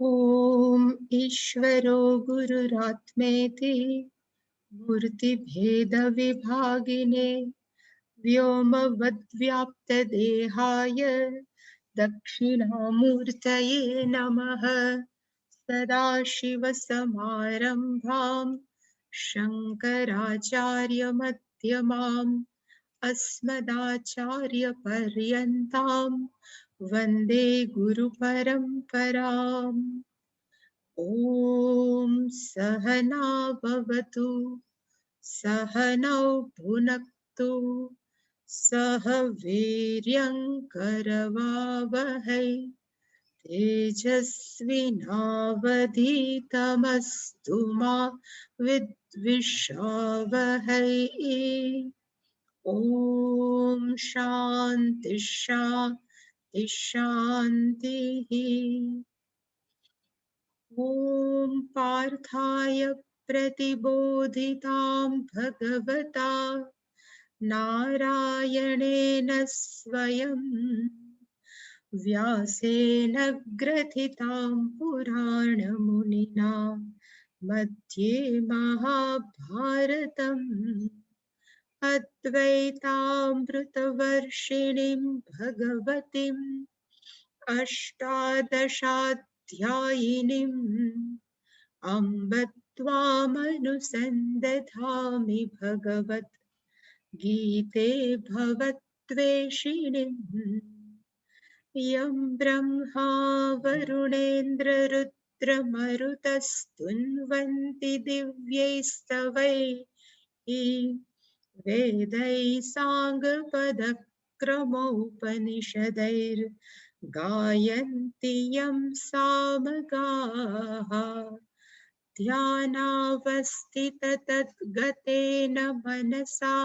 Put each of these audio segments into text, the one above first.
ॐ ईश्वरो गुरुरात्मेति मूर्तिभेदविभागिने व्योमवद्व्याप्तदेहाय दक्षिणामूर्तये नमः। सदाशिवसमारम्भां शङ्कराचार्यमध्यमाम् अस्मदाचार्यपर्यन्तां वन्दे गुरुपरम्पराम्। ॐ सहना भवतु सहनौ भुनक्तु सह वीर्यङ्करवावहै तेजस्विनावधीतमस्तु मा विद्विषावहै। ॐ शान्ति शान्ति शान्तिः। ॐ पार्थाय प्रतिबोधितां भगवता नारायणेन स्वयं व्यासेन ग्रथितां पुराणमुनिना मध्ये महाभारतम् अद्वैतामृतवर्षिणीं भगवतीम् अष्टादशाध्यायिनीम् अम्ब त्वामनुसन्दधामि भगवत् गीते भवत्वेषिणीम् यं ब्रह्मा वरुणेन्द्ररुद्रमरुतस्तुन्वन्ति दिव्यैस्तवैः वेदैः साङ्गपदक्रमोपनिषदैर्गायन्ति यं सामगाः ध्यानावस्थिततद्गतेन मनसा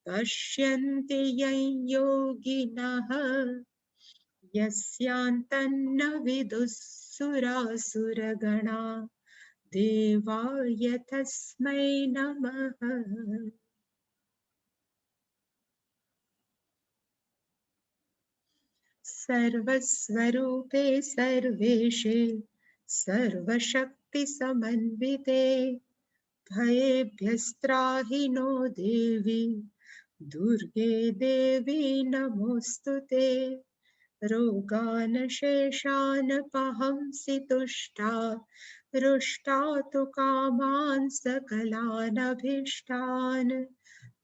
पश्यन्ति यं योगिनः यस्यान्तन्न विदुः सुरासुरगणा देवाय तस्मै नमः। सर्वस्वरूपे सर्वेशे सर्वशक्तिसमन्विते भयेभ्यस्त्राहि नो देवी दुर्गे देवी नमोऽस्तुते। रोगान् शेषानपहंसि तुष्टा रुष्टा तु कामान् सकलानभीष्टान्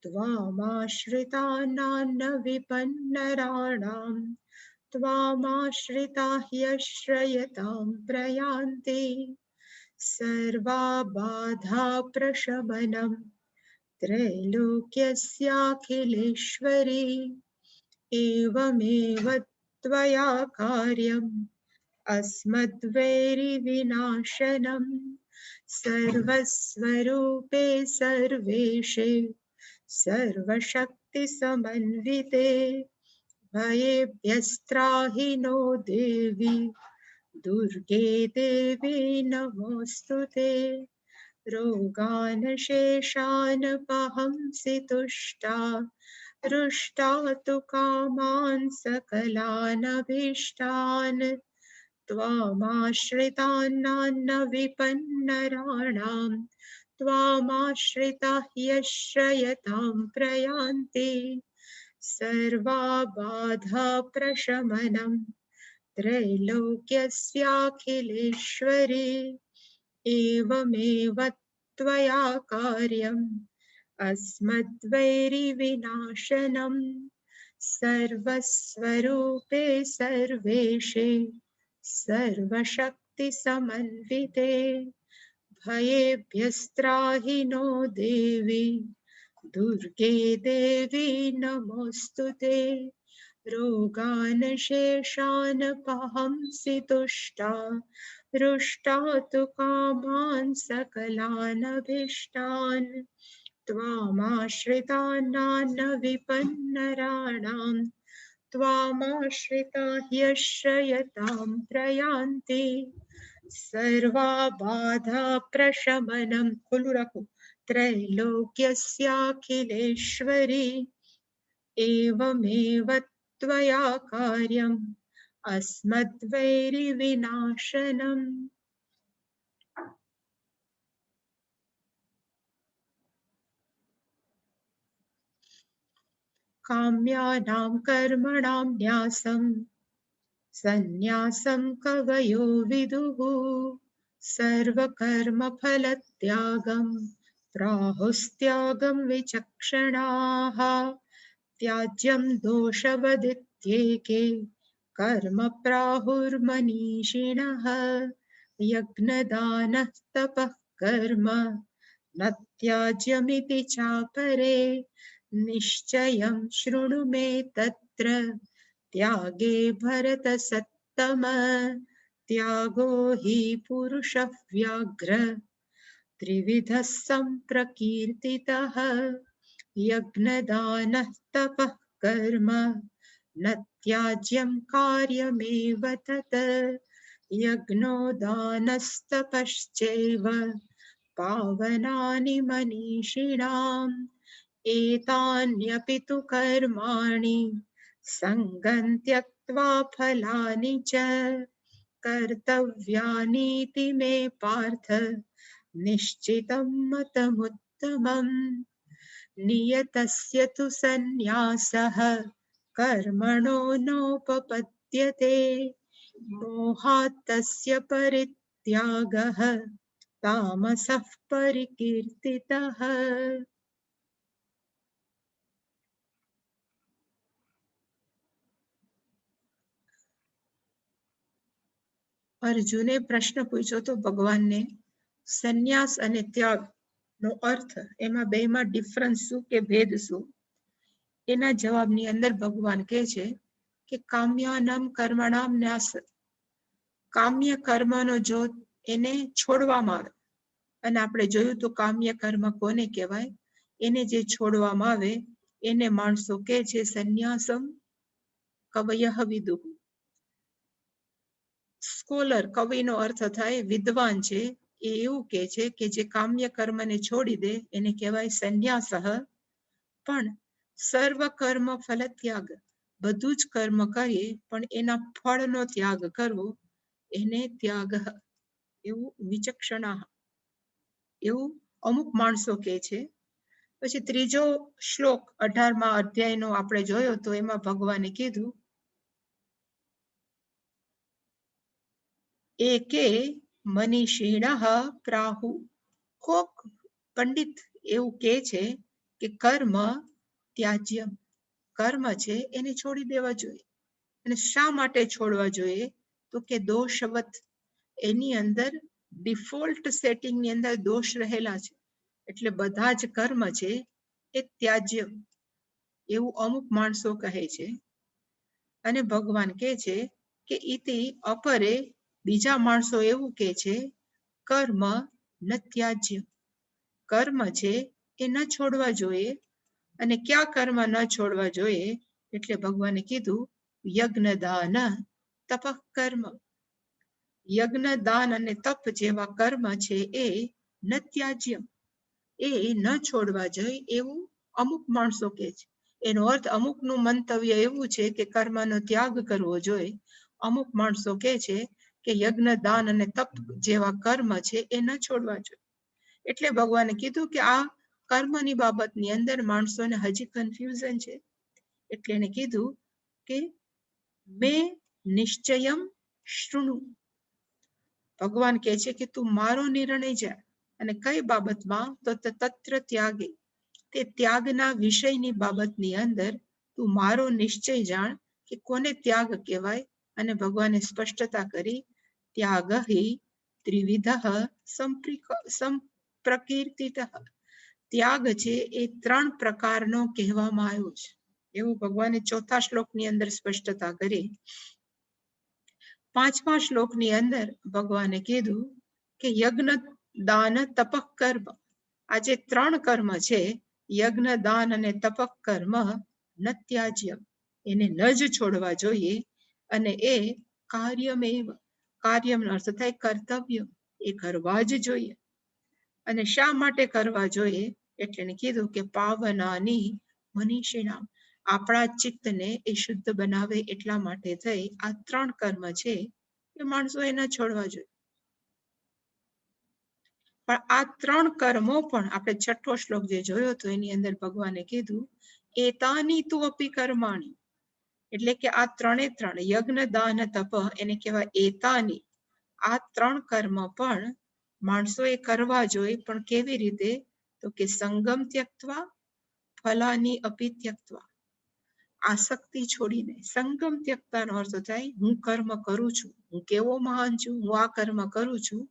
त्वामाश्रितानान्न विपन्नराणाम् त्वामाश्रिता ह्यश्रयतां प्रयान्ति। सर्वाबाधा प्रशमनं त्रैलोक्यस्याखिलेश्वरी एवमेव त्वया कार्यम् अस्मद्वैरिविनाशनम्। सर्वस्वरूपे सर्वेशे सर्वशक्तिसमन्विते भयेभ्यस्त्राहि नो देवी दुर्गे देवी नमोऽस्तुते। रोगान् शेषान् पहंसि तुष्टा रुष्टा तु कामान् सकलानभीष्टान् त्वामाश्रितानान्न विपन्नराणाम् त्वामाश्रिता ह्यश्रयतां प्रयान्ति। सर्वाबाधा प्रशमनं त्रैलोक्यस्याखिलेश्वरी एवमेव त्वया कार्यम् अस्मद्वैरिविनाशनम्। सर्वस्वरूपे सर्वेशे सर्वशक्तिसमन्विते भयेभ्यस्त्राहि नो देवी दुर्गे देवी नमोऽस्तुते। रोगान् शेषान् पहंसि तुष्टा रुष्टा तु कामान् सकलानभीष्टान् त्वामाश्रितानान्न विपन्नराणाम् त्वामाश्रिता ह्यश्रयतां प्रयान्ति। सर्वाबाधा प्रशमनं त्रैलोक्यस्याखिलेश्वरी एवमेव त्वया कार्यम् अस्मद्वैरिविनाशनम् काम्यानां कर्मणां न्यासं सन्न्यासं कवयो विदुः सर्वकर्मफलत्यागं प्राहुस्त्यागं विचक्षणाः त्याज्यं दोषवदित्येके कर्म प्राहुर्मनीषिणः यज्ञदानः तपः कर्म न त्याज्यमिति चापरे निश्चयं शृणु मे तत्र त्यागे भरतसत्तम त्यागो हि पुरुषः व्याघ्र त्रिविधः सम्प्रकीर्तितः यज्ञदानः तपः कर्म न त्याज्यं कार्यमेव तत् यज्ञो दानस्तपश्चैव पावनानि मनीषिणाम् एतान्यपि तु कर्माणि सङ्गं त्यक्त्वा फलानि च कर्तव्यानीति मे पार्थ निश्चितं मतमुत्तमम् नियतस्य तु सन्न्यासः कर्मणो नोपपद्यते मोहात् तस्य परित्यागः तामसः परिकीर्तितः અર્જુને પ્રશ્ન પૂછ્યો તો ભગવાનને સંન્યાસ અને ત્યાગ નો અર્થ એમાં બેમાં ડિફરન્સ શું કે ભેદ શું એના જવાબની અંદર ભગવાન કહે છે કે કામ્યાનામ કર્મણામ ન્યાસ કામ્ય કર્મનો જો એને છોડવામાં આવે અને આપણે જોયું તો કામ્ય કર્મ કોને કહેવાય એને જે છોડવામાં આવે એને માણસો કહે છે સંન્યાસમ કવયઃ વિદુઃ સ્કોલર કવિનો અર્થ થાય વિદ્વાન છે એ એવું કહે છે કે જે કામ્ય કર્મને છોડી દે એને કહેવાય સંન્યાસઃ પણ સર્વ કર્મ ફલ ત્યાગ બધું જ કર્મ કરીએ પણ એના ફળનો ત્યાગ કરવો એને ત્યાગ એવું વિચક્ષણા એવું અમુક માણસો કહે છે પછી ત્રીજો શ્લોક 18મા અધ્યાયનો આપણે જોયો તો એમાં ભગવાને કીધું એકે મનીષિણઃ પ્રાહુ કોક પંડિત એવું કહે છે કે કર્મ ત્યાજ્યમ કર્મ છે એને છોડી દેવા જોઈએ અને શા માટે છોડવા જોઈએ તો કે દોષવત એની અંદર ડિફોલ્ટ સેટિંગની અંદર દોષ રહેલા છે એટલે બધા જ કર્મ છે એ ત્યાજ્ય એવું અમુક માણસો કહે છે અને ભગવાન કહે છે કે ઇતિ અપરે બીજા માણસો એવું કહે છે કર્મ ન ત્યાજ્ય કર્મ છે એ ન છોડવા જોઈએ અને ક્યાં કર્મ ન છોડવા જોઈએ એટલે ભગવાને કીધું યજ્ઞ દાન તપઃ કર્મ યજ્ઞ દાન અને તપ જેવા કર્મ છે એ ન ત્યાજ્ય એ ન છોડવા જોઈએ એવું અમુક માણસો કહે છે એનો અર્થ અમુકનું મંતવ્ય એવું છે કે કર્મનો ત્યાગ કરવો જોઈએ અમુક માણસો કહે છે કે યજ્ઞ દાન અને તપ જેવા કર્મ છે એ ન છોડવા જોઈએ એટલે ભગવાને કીધું કે આ કર્મની બાબતની અંદર માણસોને હજી કન્ફ્યુઝન છે એટલે એને કીધું કે મે નિશ્ચયમ શૃણુ ભગવાન કહે છે કે તું મારો નિર્ણય જા અને કઈ બાબતમાં તો તત્ર ત્યાગે તે ત્યાગના વિષયની બાબતની અંદર તું મારો નિશ્ચય જાણ કે કોને ત્યાગ કહેવાય અને ભગવાને સ્પષ્ટતા કરી ત્યાગ હિ ત્રિવિધ સંપ્રકીર્તિત ત્યાગ છે એ 3 પ્રકારનો કહેવામાં આવ્યો છે એવું ભગવાને 4થા શ્લોકની અંદર સ્પષ્ટતા કરી 5મા શ્લોકની અંદર ભગવાને કીધું કે યજ્ઞ દાન તપઃ કર્મ આ જે 3 કર્મ છે યજ્ઞ દાન અને તપઃ કર્મ ન ત્યાજ્ય એને ન જ છોડવા જોઈએ અને એ કાર્યમેવ કાર્યનો અર્થ થાય કર્તવ્ય એ કરવા જ જોઈએ અને શા માટે કરવા જોઈએ એટલે એને કીધું કે પાવનાની મનીષિણામ આપણા ચિત્તને એ શુદ્ધ બનાવે એટલા માટે થઈ આ 3 કર્મ છે એ માણસો એના છોડવા જોઈએ. પણ આ 3 કર્મો પણ આપણે 6ઠ્ઠો શ્લોક જે જોયો હતો એની અંદર ભગવાને કીધું એતાની તુ અપી કર્માણી, એટલે કે આ 3 યજ્ઞ દાન તપ એને કહેવાય એતાની. આ 3 કર્મ પણ માણસોએ કરવા જોઈએ, પણ કેવી રીતે? તો કે સંગમ ત્યક્ત્વા ફલાની અપી ત્યક્ત્વા, આસક્તિ છોડીને. સંગમ ત્યક્તાનો અર્થ થાય હું કર્મ કરું છું, હું કેવો મહાન છું, હું આ કર્મ કરું છું,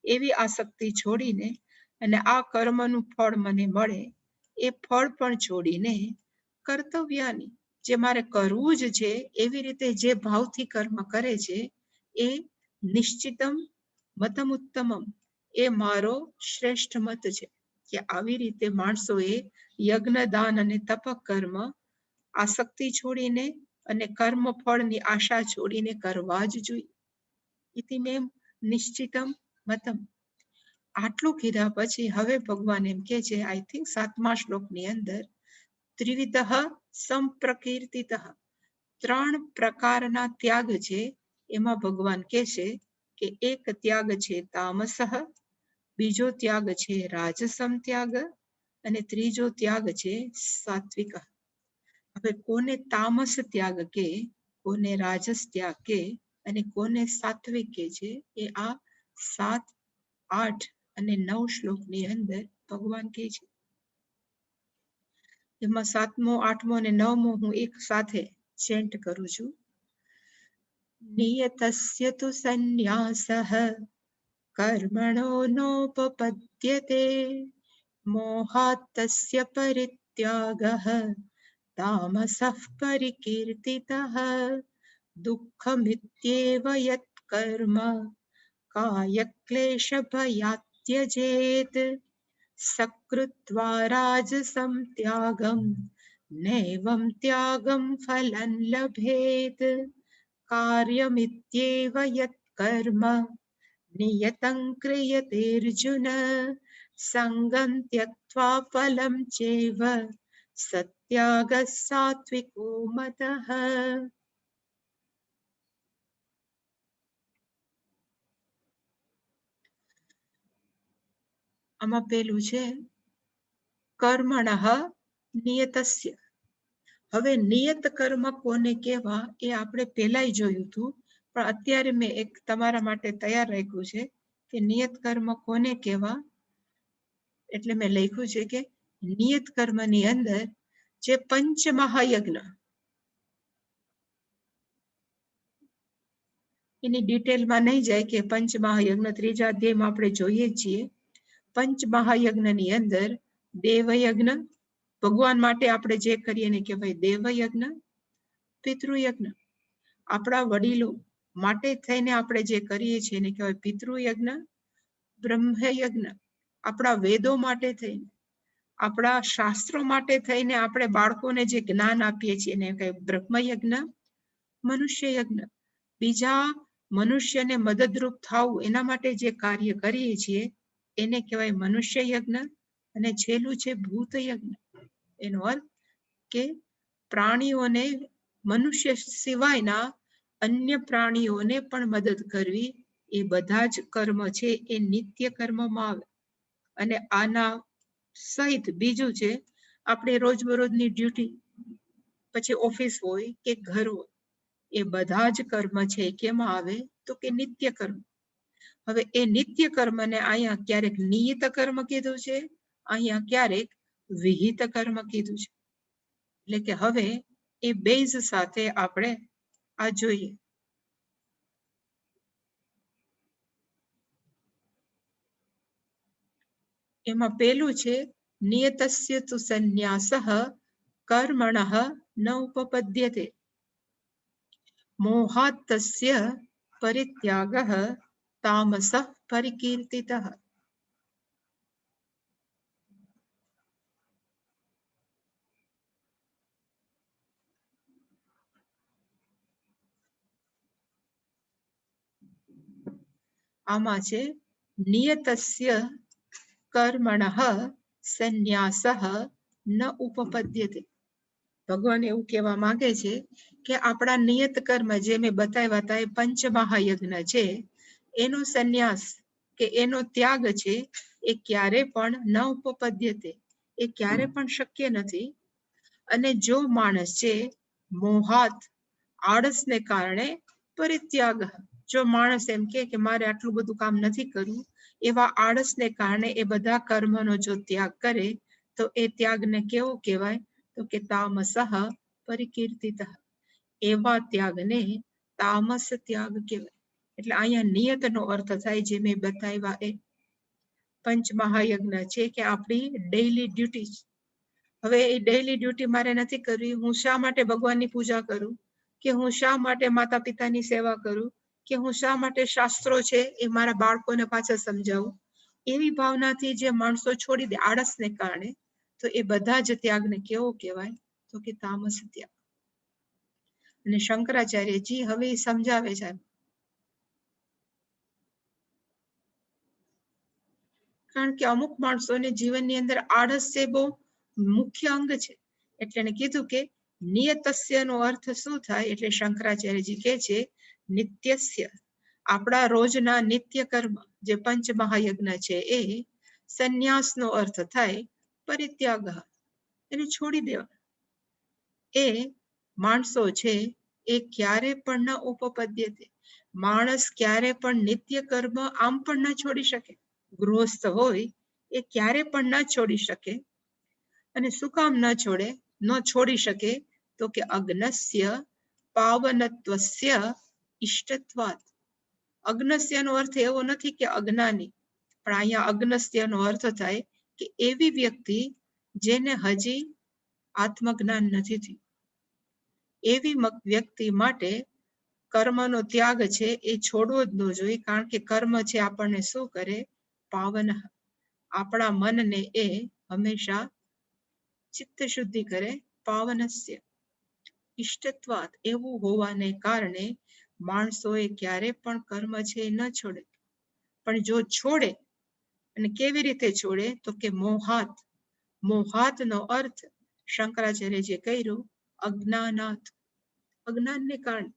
એવી આસક્તિ છોડીને અને આ કર્મનું ફળ મને મળે એ ફળ પણ છોડીને કર્તવ્યાની, જે મારે કરવું જ છે એવી રીતે જે ભાવથી કર્મ કરે છે એ નિશ્ચિતમ મતમ ઉત્તમમ, એ મારો શ્રેષ્ઠ મત છે. કે આવી રીતે માણસોએ યજ્ઞ દાન અને તપ કર્મ આસક્તિ છોડીને અને કર્મ ફળની આશા છોડીને કરવા જ જોઈએ. ઇતિ મેં નિશ્ચિતમ મતમ. આટલું કીધા પછી હવે ભગવાન એમ કે છે, આઈ થિંક 7મા શ્લોકની અંદર, ત્રિવિધ સંપ્રકીર્તિત, 3 પ્રકારના ત્યાગ છે. એમાં ભગવાન કહે છે કે એક ત્યાગ છે તામસઃ, બીજો ત્યાગ છે રાજસમ ત્યાગ અને ત્રીજો ત્યાગ છે સાત્વિક. હવે કોને તામસ ત્યાગ કે, કોને રાજસ ત્યાગ કે અને કોને સાત્વિક કે છે, એ આ 7, 8 અને 9 શ્લોકની અંદર ભગવાન કહે છે. એમાં 7મો, 8મો અને 9મો હું એક સાથે ચેન્ટ કરું છું. નિયતસ્ય તુ સંન્યાસઃ કર્મણો નોપપદ્યતે મોહાત તસ્ય પરિત્યાગઃ તામસઃ પરિકીર્તિતઃ દુઃખમિત્યેવ યત કર્મ કાયક્લેશ ભયાत् त्यजेत સકૃત્વા રાજસમ ત્યાગમ નૈવં ત્યાગમ ફલં લભેત કાર્યમિત્યેવ યત કર્મ નિયતં ક્રિયતે અર્જુન સંગં ત્યક્ત્વા ફલં ચૈવ સત્યાગ સાત્વિકો મતઃ. આમાં પેલું છે કર્મણઃ નિયતસ્ય. હવે નિયત કર્મ કોને કહેવા એ આપણે પહેલાય જોયું હતું, પણ અત્યારે મેં એક તમારા માટે તૈયાર રાખ્યું છે કે નિયત કર્મ કોને કહેવા. એટલે મેં લખ્યું છે કે નિયત કર્મની અંદર જે પંચમહાયજ્ઞ, એની ડિટેલમાં નહીં જાય કે પંચમહાયજ્ઞ 3જા અધ્યાયમાં આપણે જોઈએ છીએ. પંચમહાયજ્ઞની અંદર દેવયજ્ઞ, ભગવાન માટે આપણે જે કરીએ એને કહેવાય દેવયજ્ઞ. પિતૃયજ્ઞ, આપણા વડીલો માટે થઈને આપણે જે કરીએ છીએ એને કહેવાય પિતૃયજ્ઞ. બ્રહ્મયજ્ઞ, આપણા વેદો માટે થઈને, આપણા શાસ્ત્રો માટે થઈને આપણે બાળકોને જે જ્ઞાન આપીએ છીએ એને કહેવાય બ્રહ્મયજ્ઞ. મનુષ્યયજ્ઞ, બીજા મનુષ્યને મદદરૂપ થવું એના માટે જે કાર્ય કરીએ છીએ એને કહેવાય મનુષ્ય યજ્ઞ. અને છેલ્લું છે ભૂત યજ્ઞ. એનો અર્થ કે પ્રાણીઓને, મનુષ્ય સિવાયના અન્ય પ્રાણીઓને પણ મદદ કરવી, એ બધા જ કર્મ છે એ નિત્ય કર્મમાં આવે. અને આના સહિત બીજું છે આપણે રોજબરોજની ડ્યુટી, પછી ઓફિસ હોય કે ઘર હોય, એ બધા જ કર્મ છે કેમાં આવે તો કે નિત્ય કર્મ. હવે એ નિત્ય કર્મને અહીંયા ક્યારેક નિયત કર્મ કીધું છે, અહીંયા ક્યારેક વિહિત કર્મ કીધું છે. એટલે કે હવે એ બેઝ સાથે આપણે આ જોઈએ. એમાં પેલું છે નિયતસ્ય તુ સંન્યાસઃ કર્મણઃ ન ઉપપદ્યતે મોહાત તસ્ય પરિત્યાગઃ તામસઃ પરિકીર્તિતઃ. આમાં છે નિયતસ્ય કર્મણઃ સંન્યાસઃ ન ઉપપદ્યતે. ભગવાન એવું કહેવા માંગે છે કે આપણા નિયત કર્મ જે મેં બતાવ્યા હતા એ પંચમહાયજ્ઞ છે, એનો સંન્યાસ કે એનો ત્યાગ છે એ ક્યારે પણ ન ઉપપદ્યતે, એ ક્યારે પણ શક્ય નથી. અને જો માણસ છે મોહાત, આળસને કારણે પરિત્યાગ, જો માણસ એમ કે મારે આટલું બધું કામ નથી કરવું, એવા આળસને કારણે એ બધા કર્મનો જો ત્યાગ કરે તો એ ત્યાગને કેવો કહેવાય? તો કે તામસઃ પરિકીર્તિતઃ, એવા ત્યાગને તામસ ત્યાગ કહેવાય. એટલે અહીંયા નિયતનો અર્થ થાય જે મેં બતાવ્યા એ પંચમહાયજ્ઞ છે કે આપણી ડેઇલી ડ્યુટી. હવે એ ડેઇલી ડ્યુટી મારે નથી કરવી, હું શા માટે ભગવાનની પૂજા કરું, કે હું શા માટે માતા પિતાની સેવા કરું, કે હું શા માટે શાસ્ત્રો છે એ મારા બાળકોને પાછા સમજાવું, એવી ભાવનાથી જે માણસો છોડી દે આળસને કારણે, તો એ બધા જ ત્યાગને કેવો કહેવાય? તો કે તામસ ત્યાગ. અને શંકરાચાર્યજી હવે એ સમજાવે છે, કારણ કે અમુક માણસોને જીવનની અંદર આળસ છે બહુ મુખ્ય અંગ છે. એટલે એને કીધું કે નિયતસ્ય નો અર્થ શું થાય? એટલે શંકરાચાર્યજી કહે છે નિત્યસ્ય, આપણા રોજના નિત્ય કર્મ જે પંચમહાયજ્ઞ છે એ સંન્યાસનો અર્થ થાય પરિત્યાગ, એને છોડી દેવા. એ માણસો છે એ ક્યારે પણ ન ઉપપદ્યતે, માણસ ક્યારે પણ નિત્ય કર્મ આમ પણ ન છોડી શકે. ગૃહસ્થ હોય એ ક્યારે પણ ન છોડી શકે. અને શું કામ ન છોડી શકે? તો કે અગ્નસ્ય પાવનત્વસ્ય ઇષ્ટત્વાત. અગ્નસ્યનો અર્થ એવો નથી કે અજ્ઞાની, પણ અહીંયા અગ્નસ્યનો અર્થ થાય કે એવી વ્યક્તિ જેને હજી આત્મજ્ઞાન નથી થયું. એવી વ્યક્તિ માટે કર્મનો ત્યાગ છે એ છોડવો જ ન જોઈએ, કારણ કે કર્મ છે આપણને શું કરે? પાવન, આપણા મનને એ હંમેશા ચિત્ત શુદ્ધિ કરે. પાવનસ્ય ઇષ્ટત્વાત, એવું હોવાને કારણે માણસોએ ક્યારે પણ કર્મ છે ન છોડે. પણ જો છોડે, અને કેવી રીતે છોડે? તો કે મોહાત. મોહાતનો અર્થ શંકરાચાર્યજીએ કર્યું અજ્ઞાનાત, અજ્ઞાનને કારણે.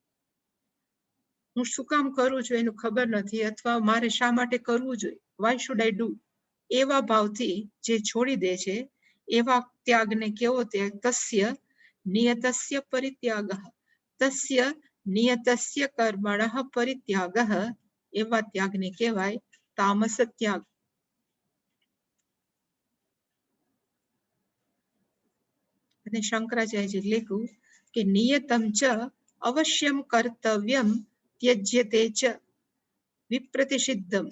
હું શું કામ કરું છું એનું ખબર નથી, અથવા મારે શા માટે કરવું જોઈએ, વાય શુડ આઈ ડુ, એવા ભાવથી જે છોડી દે છે એવા ત્યાગને કેવો ત્યાગ? તસ્ય નિયતસ્ય પરિત્યાગ, તસ્ય નિયતસ્ય કર્મણઃ પરિત્યાગ, એવા ત્યાગને કહેવાય તામસ ત્યાગ. અને શંકરાચાર્યજી લખ્યું કે નિયતમ ચ અવશ્યમ કર્તવ્યમ ત્યજ્યતે ચ વિપ્રતિષિદ્ધમ.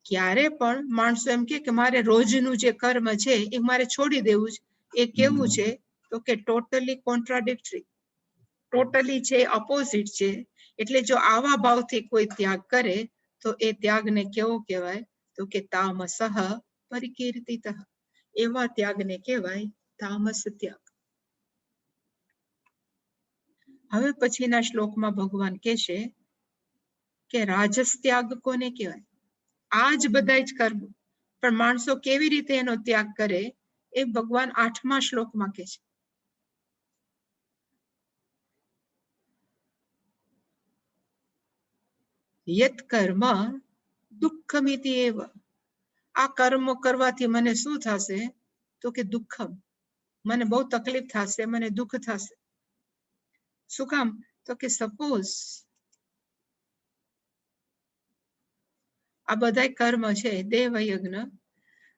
ક્યારે પણ માણસો એમ કે મારે રોજનું જે કર્મ છે એ મારે છોડી દેવું છે, એ કેવું છે? તો કે ટોટલી કોન્ટ્રાડિક્ટરી, ટોટલી છે અપોઝિટ છે. એટલે જો આવા ભાવથી કોઈ ત્યાગ કરે તો એ ત્યાગને કેવો કહેવાય? તો કે તામસઃ પરિકીર્તિતઃ, એવા ત્યાગને કહેવાય તામસ ત્યાગ. હવે પછીના શ્લોકમાં ભગવાન કહેશે કે રાજસ ત્યાગ કોને કહેવાય? આ જ બધા જ કર્મ, પણ માણસો કેવી રીતે એનો ત્યાગ કરે એ ભગવાન 8મા શ્લોકમાં કહે છે. યત કર્મ દુઃખમિતિ એવ, આ કર્મ કરવાથી મને શું થશે? તો કે દુઃખમ, મને બહુ તકલીફ થશે, મને દુઃખ થશે. શું કામ? તો કે સપોઝ આ બધા કર્મ છે દેવયજ્ઞ,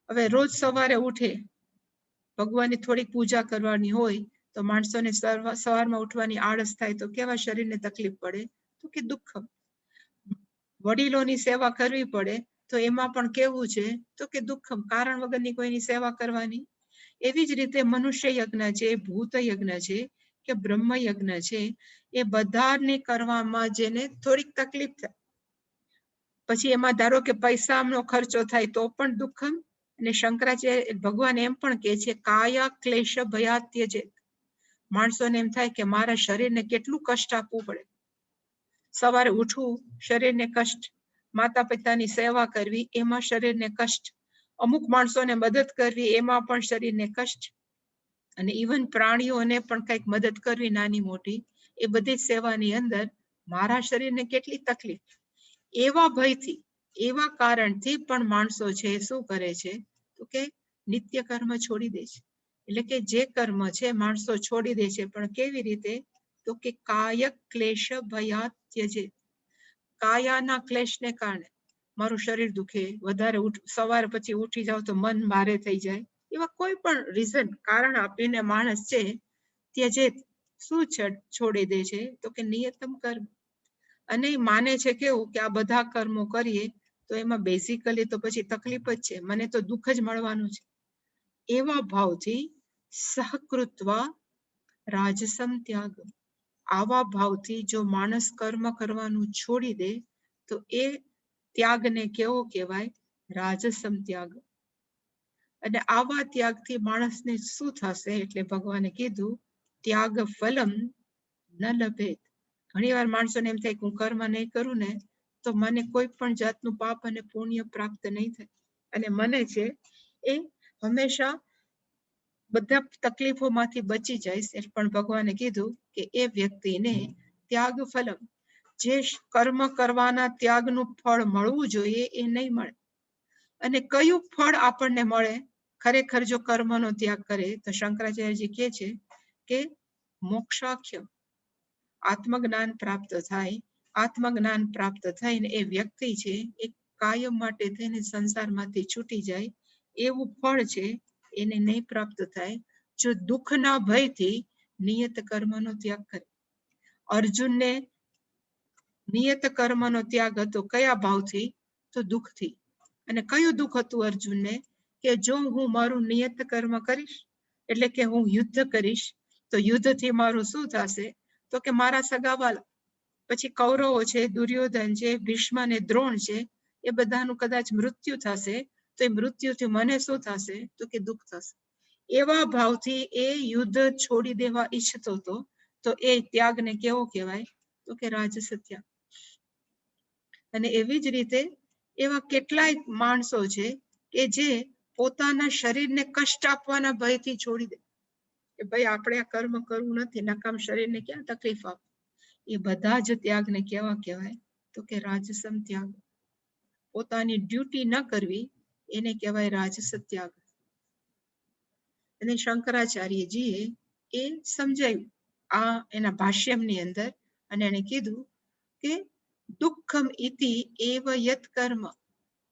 હવે રોજ સવારે ઉઠે, ભગવાનની થોડીક પૂજા કરવાની હોય તો માણસોને સવારમાં ઉઠવાની આળસ થાય તો કેવા શરીરને તકલીફ પડે? તો કે દુઃખમ. વડીલોની સેવા કરવી પડે તો એમાં પણ કેવું છે? તો કે દુઃખમ, કારણ વગરની કોઈની સેવા કરવાની. એવી જ રીતે મનુષ્ય યજ્ઞ છે, ભૂત યજ્ઞ છે કે બ્રહ્મ યજ્ઞ છે, એ બધાને કરવામાં જેને થોડીક તકલીફ થાય, પછી એમાં ધારો કે પૈસાનો ખર્ચો થાય તો પણ દુઃખમ. અને શંકરાચાર્ય ભગવાન એમ પણ કહે છે કાયા ક્લેશ ભયાત ત્યજેત. માણસોને એમ થાય કે મારા શરીરને કેટલું કષ્ટ આપવું પડે, સવારે ઉઠવું શરીરને કષ્ટ, માતા પિતાની સેવા કરવી એમાં શરીરને કષ્ટ, અમુક માણસોને મદદ કરવી એમાં પણ શરીરને કષ્ટ. અને ઇવન પ્રાણીઓને પણ કંઈક મદદ કરવી નાની મોટી, એ બધી સેવાની અંદર મારા શરીરને કેટલી તકલીફ, એવા ભયથી, એવા કારણથી પણ માણસો છે શું કરે છે તો કે નિત્ય કર્મ છોડી દે છે. એટલે કે જે કર્મ છે માણસો છોડી દે છે, પણ કેવી રીતે? તો કે કાય ક્લેશ ભયાત ત્યજે. કાયાના ક્લેશને કારણે મારું શરીર દુખે, વધારે સવાર પછી ઉઠી જાવ તો મન ભારે થઈ જાય, એવા કોઈ પણ રીઝન કારણ આપીને માણસ છે ત્યજે શું છોડી દે છે તો કે નિયતમ કર્મ. અને માને છે કેવું કે આ બધા કર્મો કરીએ તો એમાં બેઝિકલી તો પછી તકલીફ જ છે, મને તો દુઃખ જ મળવાનું છે. એવા ભાવથી સહકૃત્વા રાજસમ ત્યાગ. આવા ભાવથી જો માણસ કર્મ કરવાનું છોડી દે તો એ ત્યાગને કેવો કહેવાય? રાજસમ ત્યાગ. અને આવા ત્યાગથી માણસને શું થશે? એટલે ભગવાને કીધું ત્યાગ ફલમ ન લભેત. ઘણી વાર માણસોને એમ થાય કે હું કર્મ નહીં કરું ને તો મને કોઈ પણ જાતનું પાપ અને પુણ્ય પ્રાપ્ત નહીં થાય, અને મને છે એ હંમેશા બધા તકલીફોમાંથી બચી જાય. પણ ભગવાને કીધું કે એ વ્યક્તિને ત્યાગ ફલમ, જે કર્મ કરવાના ત્યાગનું ફળ મળવું જોઈએ એ નહીં મળે. અને કયું ફળ આપણને મળે ખરેખર જો કર્મનો ત્યાગ કરે? તો શંકરાચાર્યજી કહે છે કે મોક્ષાખ્ય, આત્મજ્ઞાન પ્રાપ્ત થાય. આત્મજ્ઞાન પ્રાપ્ત થઈને એ વ્યક્તિ છે એ કાયમ માટે થઈને સંસારમાંથી છૂટી જાય, એવું ફળ છે એને નહીં પ્રાપ્ત થાય જો દુઃખના ભયથી નિયત કર્મનો ત્યાગ કરે. અર્જુનને નિયત કર્મનો ત્યાગ હતો કયા ભાવથી? તો દુઃખથી. અને કયું દુઃખ હતું અર્જુનને? કે જો હું મારું નિયત કર્મ કરીશ, એટલે કે હું યુદ્ધ કરીશ, તો યુદ્ધથી મારું શું થશે? તો કે મારા સગાવાલા, પછી કૌરવો છે, દુર્યોધન છે, ભીષ્મ અને દ્રોણ છે, એ બધાનું કદાચ મૃત્યુ થશે, તો એ મૃત્યુથી મને શું થશે? તો કે દુઃખ થશે. એવા ભાવથી એ યુદ્ધ છોડી દેવા ઈચ્છતો હતો, તો એ ત્યાગને કેવો કહેવાય? તો કે રાજસ ત્યાગ. અને એવી જ રીતે એવા કેટલાય માણસો છે કે જે પોતાના શરીરને કષ્ટ આપવાના ભયથી છોડી દે કે ભાઈ આપણે આ કર્મ કરવું નથી, નકામ શરીરને ક્યાં તકલીફ આપ. એ બધા જ ત્યાગને કેવા કહેવાય? તો કે રાજસમ ત્યાગ. પોતાની ડ્યુટી ન કરવી એને કહેવાય રાજસ ત્યાગ. અને શંકરાચાર્યજીએ એ સમજાયું આ એના ભાષ્યમની અંદર, અને એને કીધું કે દુઃખમ ઇતિ એવ યત કર્મ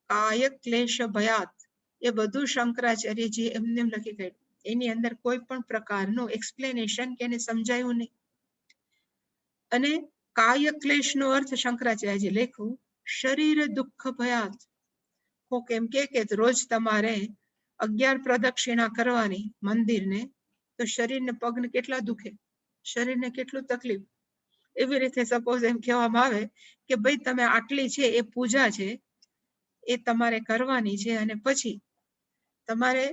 કાય ક્લેશ ભયાત. એ બધું શંકરાચાર્યજી એમને લખી ગયું. એની અંદર કોઈ પણ પ્રકારનું એક્સપ્લેનેશન કે એને સમજાયું નહીં. અને કાય ક્લેશનો અર્થ શંકરાચાર્યજી લખ્યું શરીર દુઃખ ભયાત. કોક એમ કે રોજ તમારે 11 પ્રદક્ષિણા કરવાની મંદિરને, તો શરીરને પગને કેટલા દુખે, શરીરને કેટલું તકલીફ. એવી રીતે સપોઝ એમ કહેવામાં આવે કે ભાઈ તમે આટલી છે એ પૂજા છે એ તમારે કરવાની છે, અને પછી તમારે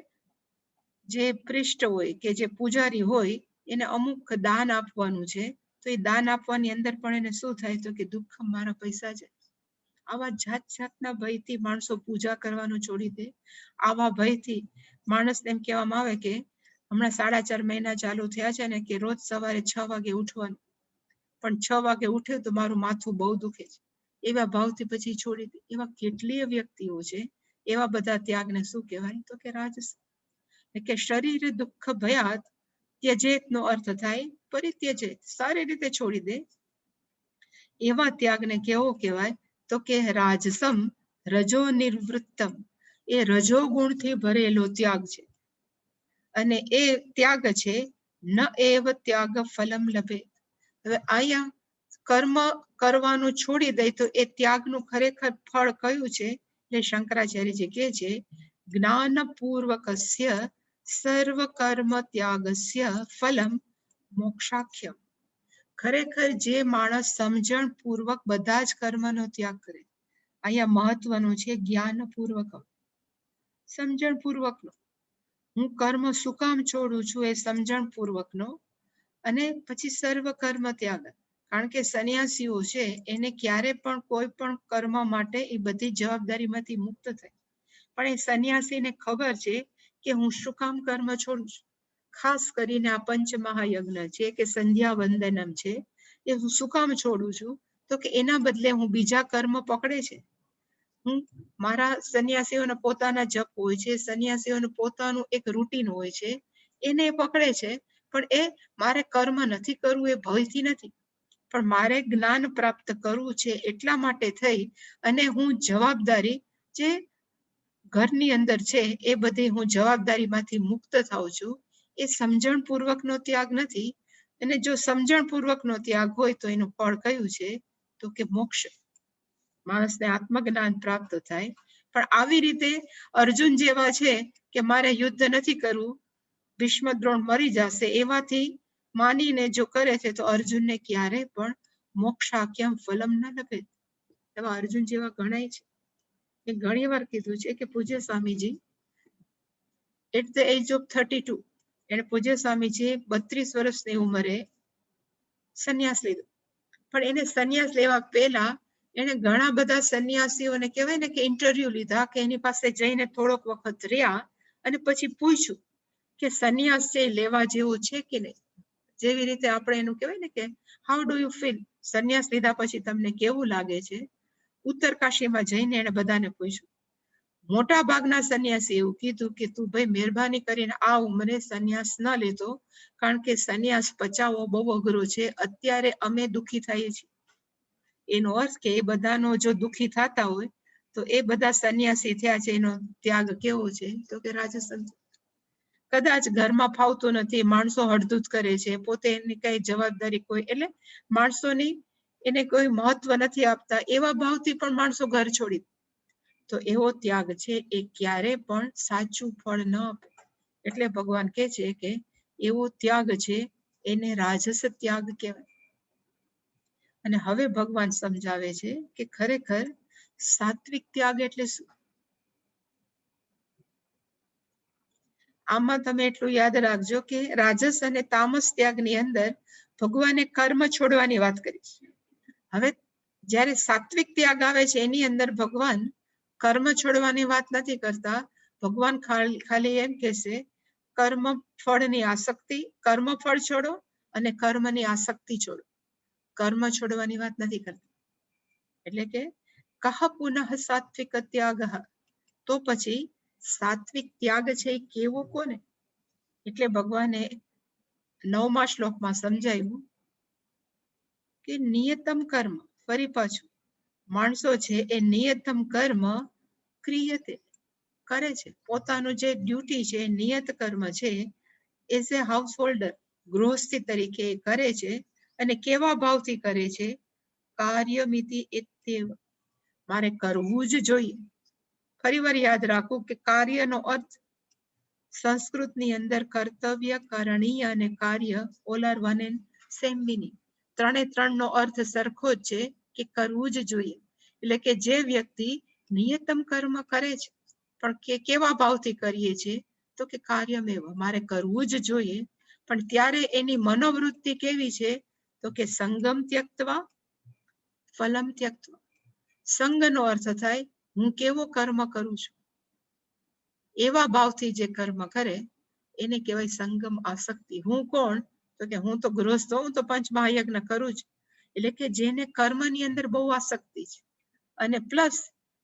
જે પ્રિષ્ઠ હોય કે જે પૂજારી હોય એને અમુક દાન આપવાનું છે, તો એ દાન આપવાની અંદર પણ એને શું થાય? તો કે દુઃખ, મારા પૈસા છે. આવા જાત જાતના ભયથી માણસો પૂજા કરવાનું છોડી દે. આવા ભયથી માણસને એમ કહેવામાં આવે કે હમણાં 4.5 મહિના ચાલુ થયા છે ને કે રોજ સવારે 6 વાગે ઉઠવાનું, પણ 6 વાગે ઉઠે તો મારું માથું બહુ દુખે છે. એવા ભાવથી પછી છોડી દે. એવા કેટલીય વ્યક્તિઓ છે. એવા બધા ત્યાગને શું કહેવાય? તો કે રાજસ. કે શરીર દુઃખ ભયાત ત્યજેત નો અર્થ થાય પરિત્યજેત, સારી રીતે છોડી દે. એવા ત્યાગને કેવો કહેવાય? તો કે રાજસમ રજો નિવૃત્તમ. એ રજો ગુણથી ભરેલો ત્યાગ છે. અને એ ત્યાગ છે ન એવ ત્યાગ ફલમ લભે. હવે અહીંયા કર્મ કરવાનું છોડી દે તો એ ત્યાગનું ખરેખર ફળ કયું છે? એટલે શંકરાચાર્યજી કહે છે જ્ઞાનપૂર્વકસ્ય સર્વ કર્મ ત્યાગસ્ય ફલમ મોક્ષાખ્યમ. ખરેખર જે માણસ સમજણ પૂર્વક બધા જ કર્મનો ત્યાગ કરે, અહીંયા મહત્વનું છે જ્ઞાનપૂર્વક, સમજણ પૂર્વકનો. હું કર્મ શું કામ છોડું છું એ સમજણ પૂર્વકનો. અને પછી સર્વ કર્મ ત્યાગ, કારણ કે સંન્યાસીઓ છે એને ક્યારે પણ કોઈ પણ કર્મ માટે એ બધી જવાબદારીમાંથી મુક્ત થાય. પણ એ સંન્યાસીને ખબર છે કે હું શું કામ કર્મ છોડું છું. ખાસ કરીને આ પંચમહાયજ્ઞ છે કે સંધ્યા વંદનમ છે, એ હું શું કામ છોડું છું? તો કે એના બદલે હું બીજા કર્મ પકડે છે. હું મારા સંન્યાસીઓના પોતાના જપ હોય છે, સંન્યાસીઓનું પોતાનું એક રૂટીન હોય છે, એને પકડે છે. પણ એ મારે કર્મ નથી કરવું એ ભયથી નથી, પણ મારે જ્ઞાન પ્રાપ્ત કરવું છે એટલા માટે થઈ અને હું જવાબદારી જે ઘરની અંદર છે એ બધી હું જવાબદારીમાંથી મુક્ત થાઉં છું. એ સમજણપૂર્વકનો ત્યાગ નથી. અને જો સમજણપૂર્વકનો ત્યાગ હોય તો એનું ફળ કયું છે? તો કે મોક્ષ. માણસને આત્મજ્ઞાન પ્રાપ્ત થાય. પણ આવી રીતે અર્જુન જેવા છે કે મારે યુદ્ધ નથી કરવું, ભીષ્મ દ્રોણ મરી જશે, એવાથી માનીને જો કરે છે તો અર્જુનને ક્યારે પણ મોક્ષાખ્યમ ફલમ ન લભે. એવા અર્જુન જેવા ગણાય છે. એ ઘણી વાર કીધું છે કે પૂજ્ય સ્વામીજી એટ ધ એજ ઓફ 32 એને પૂજ્ય સ્વામીજી 32 વર્ષની ઉંમરે સંન્યાસ લીધો. પણ એને સંન્યાસ લેવા પહેલા એને ઘણા બધા સંન્યાસીઓને કહેવાય ને કે ઇન્ટરવ્યુ લીધા, કે એની પાસે જઈને થોડોક વખત રહ્યા અને પછી પૂછ્યું કે સંન્યાસ છે લેવા જેવું છે કે નહીં. જેવી રીતે આપણે એનું કહેવાય ને કે હાઉ ડુ યુ ફીલ, સંન્યાસ લીધા પછી તમને કેવું લાગે છે? ઉત્તરકાશીમાં જઈને એને બધાને પૂછ્યું. મોટા ભાગના સંન્યાસી એવું કીધું કે તું ભાઈ મહેરબાની કરીને આ ઉંમરે સંન્યાસ ન લેતો, કારણ કે સંન્યાસ પચાવવો બહુ અઘરો છે. અત્યારે અમે દુઃખી થઈએ છીએ. એનો અર્થ કે એ બધાનો જો દુઃખી થતા હોય તો એ બધા સંન્યાસી થયા છે, એનો ત્યાગ કેવો છે? તો કે રાજસન. કદાચ ઘરમાં ફાવતું નથી, માણસો હળધૂત કરે છે, પોતે એની કઈ જવાબદારી કોઈ એટલે માણસોની એને કોઈ મહત્વ નથી આપતા, એવા ભાવથી પણ માણસો ઘર છોડી. તો એવો ત્યાગ છે એ ક્યારે પણ સાચું ફળ ન આપે. એટલે ભગવાન કહે છે કે એવો ત્યાગ છે એને રાજસ ત્યાગ કહેવાય. અને હવે ભગવાન સમજાવે છે કે ખરેખર સાત્વિક ત્યાગ એટલે શું. આમાં તમે એટલું યાદ રાખજો કે રાજસ અને તામસ ત્યાગની અંદર ભગવાને કર્મ છોડવાની વાત કરી છે. હવે જ્યારે સાત્વિક ત્યાગ આવે છે એની અંદર ભગવાન કર્મ છોડવાની વાત નથી કરતા. ભગવાન ખાલી એમ કહેશે કર્મ ફળની આસક્તિ, કર્મ ફળ છોડો અને કર્મની આસક્તિ છોડો. કર્મ છોડવાની વાત નથી કરતા. એટલે કે કહ પુનઃ સાત્વિક ત્યાગ, તો પછી સાત્વિક ત્યાગ છે એ કેવો કોને? એટલે ભગવાને 9મા શ્લોકમાં સમજાયું કે નિયતમ કર્મ. ફરી પાછું માણસો છે એ નિયતમ કર્મ ક્રિયતે કરે છે. પોતાનું જે ડ્યુટી છે, નિયત કર્મ છે, એઝ એ હાઉસ હોલ્ડર ગૃહસ્થી તરીકે કરે છે. અને કેવા ભાવથી કરે છે? કાર્યમિતિ એત્યેવ, મારે કરવું જ જોઈએ. ફરી વાર યાદ રાખું કે કાર્યનો અર્થ સંસ્કૃતની અંદર કર્તવ્ય, કરણીય અને કાર્ય all are one and same meaning. ત્રણનો અર્થ સરખો જ છે કે કરવું જ જોઈએ. એટલે કે જે વ્યક્તિ નિયતમ કર્મ કરે છે, પણ કેવા ભાવથી કરીએ છીએ? તો કે કાર્યમેવ, મારે કરવું જ જોઈએ. પણ ત્યારે એની મનોવૃત્તિ કેવી છે? તો કે સંગમ ત્યક્તવા ફલમ ત્યક્તવા. સંગનો અર્થ થાય હું કેવો કર્મ કરું છું, એવા ભાવથી જે કર્મ કરે એને કહેવાય સંગમ આસક્તિ. હું કોણ? તો કે હું તો ગૃહસ્થ, હું તો પંચમહાયજ્ઞ કરું છું. એટલે કે જેને કર્મની અંદર બહુ આસક્તિ છે અને પ્લસ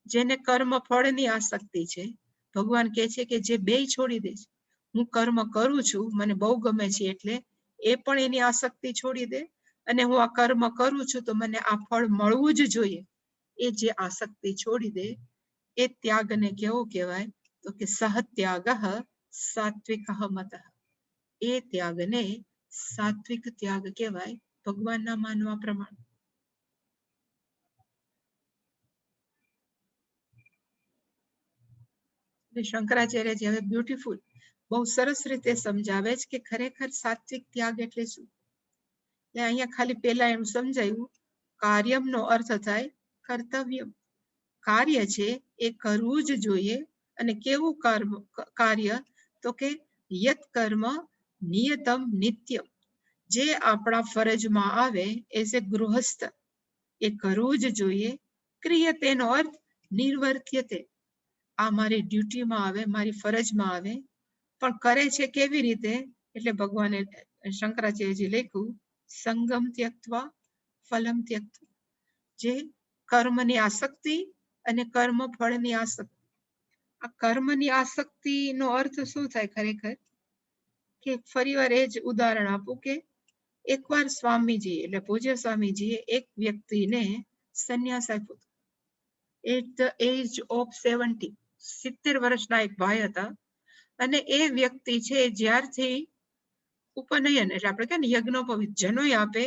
જેને કર્મ ફળની આસક્તિ છે. ભગવાન કહે છે કે જે બેય છોડી દે છે, હું કર્મ કરું છું, મને બહુ ગમે છે એટલે એ પણ એની આસક્તિ છોડી દે, અને હું આ કર્મ કરું છું તો મને આ ફળ મળવું જ જોઈએ, એ જે આસક્તિ છોડી દે એ ત્યાગને કેવો કહેવાય? તો કે સહત્યાગ સાત્વિક મત. એ ત્યાગને સાત્વિક ત્યાગ કહેવાય ભગવાનના માનવા પ્રમાણે. શંકરાચાર્યજી હવે બ્યુટીફુલ બહુ સરસ રીતે સમજાવે છે કે ખરેખર સાત્વિક ત્યાગ એટલે શું. અહીંયા ખાલી પહેલા એમ સમજાયું કાર્યમનો અર્થ થાય કર્તવ્ય. કાર્ય છે એ કરવું જ જોઈએ. અને કેવું કાર્ય? તો કે યત કર્મ નિયતમ નિત્યમ, જે આપણા ફરજમાં આવે એઝ એ ગૃહસ્થ એ કરવું જ જોઈએ. ક્રિયતેનો અર્થ નિર્વર્ત્યતે, આ મારી ડ્યુટીમાં આવે, મારી ફરજમાં આવે. પણ કરે છે કેવી રીતે? એટલે ભગવાને શંકરાચાર્યજી લખ્યું સંગમ ત્યક્ત્વા ફલમ ત્યક્ત્વા, જે કર્મની આસક્તિ અને કર્મ ફળની આસક્તિ. આ કર્મની આસક્તિ નો અર્થ શું થાય ખરેખર? કે ફરીવાર એ જ ઉદાહરણ આપું કે એકવાર સ્વામીજી એટલે પૂજ્ય સ્વામીજીએ એક વ્યક્તિને સંન્યાસ આપ્યો એટ ધ એજ ઓફ 70. 70 વર્ષના એક ભાઈ હતા અને એ વ્યક્તિ છે જ્યારથી ઉપનયન એટલે આપણે કહે ને યજ્ઞોપવિત જનોય આપે,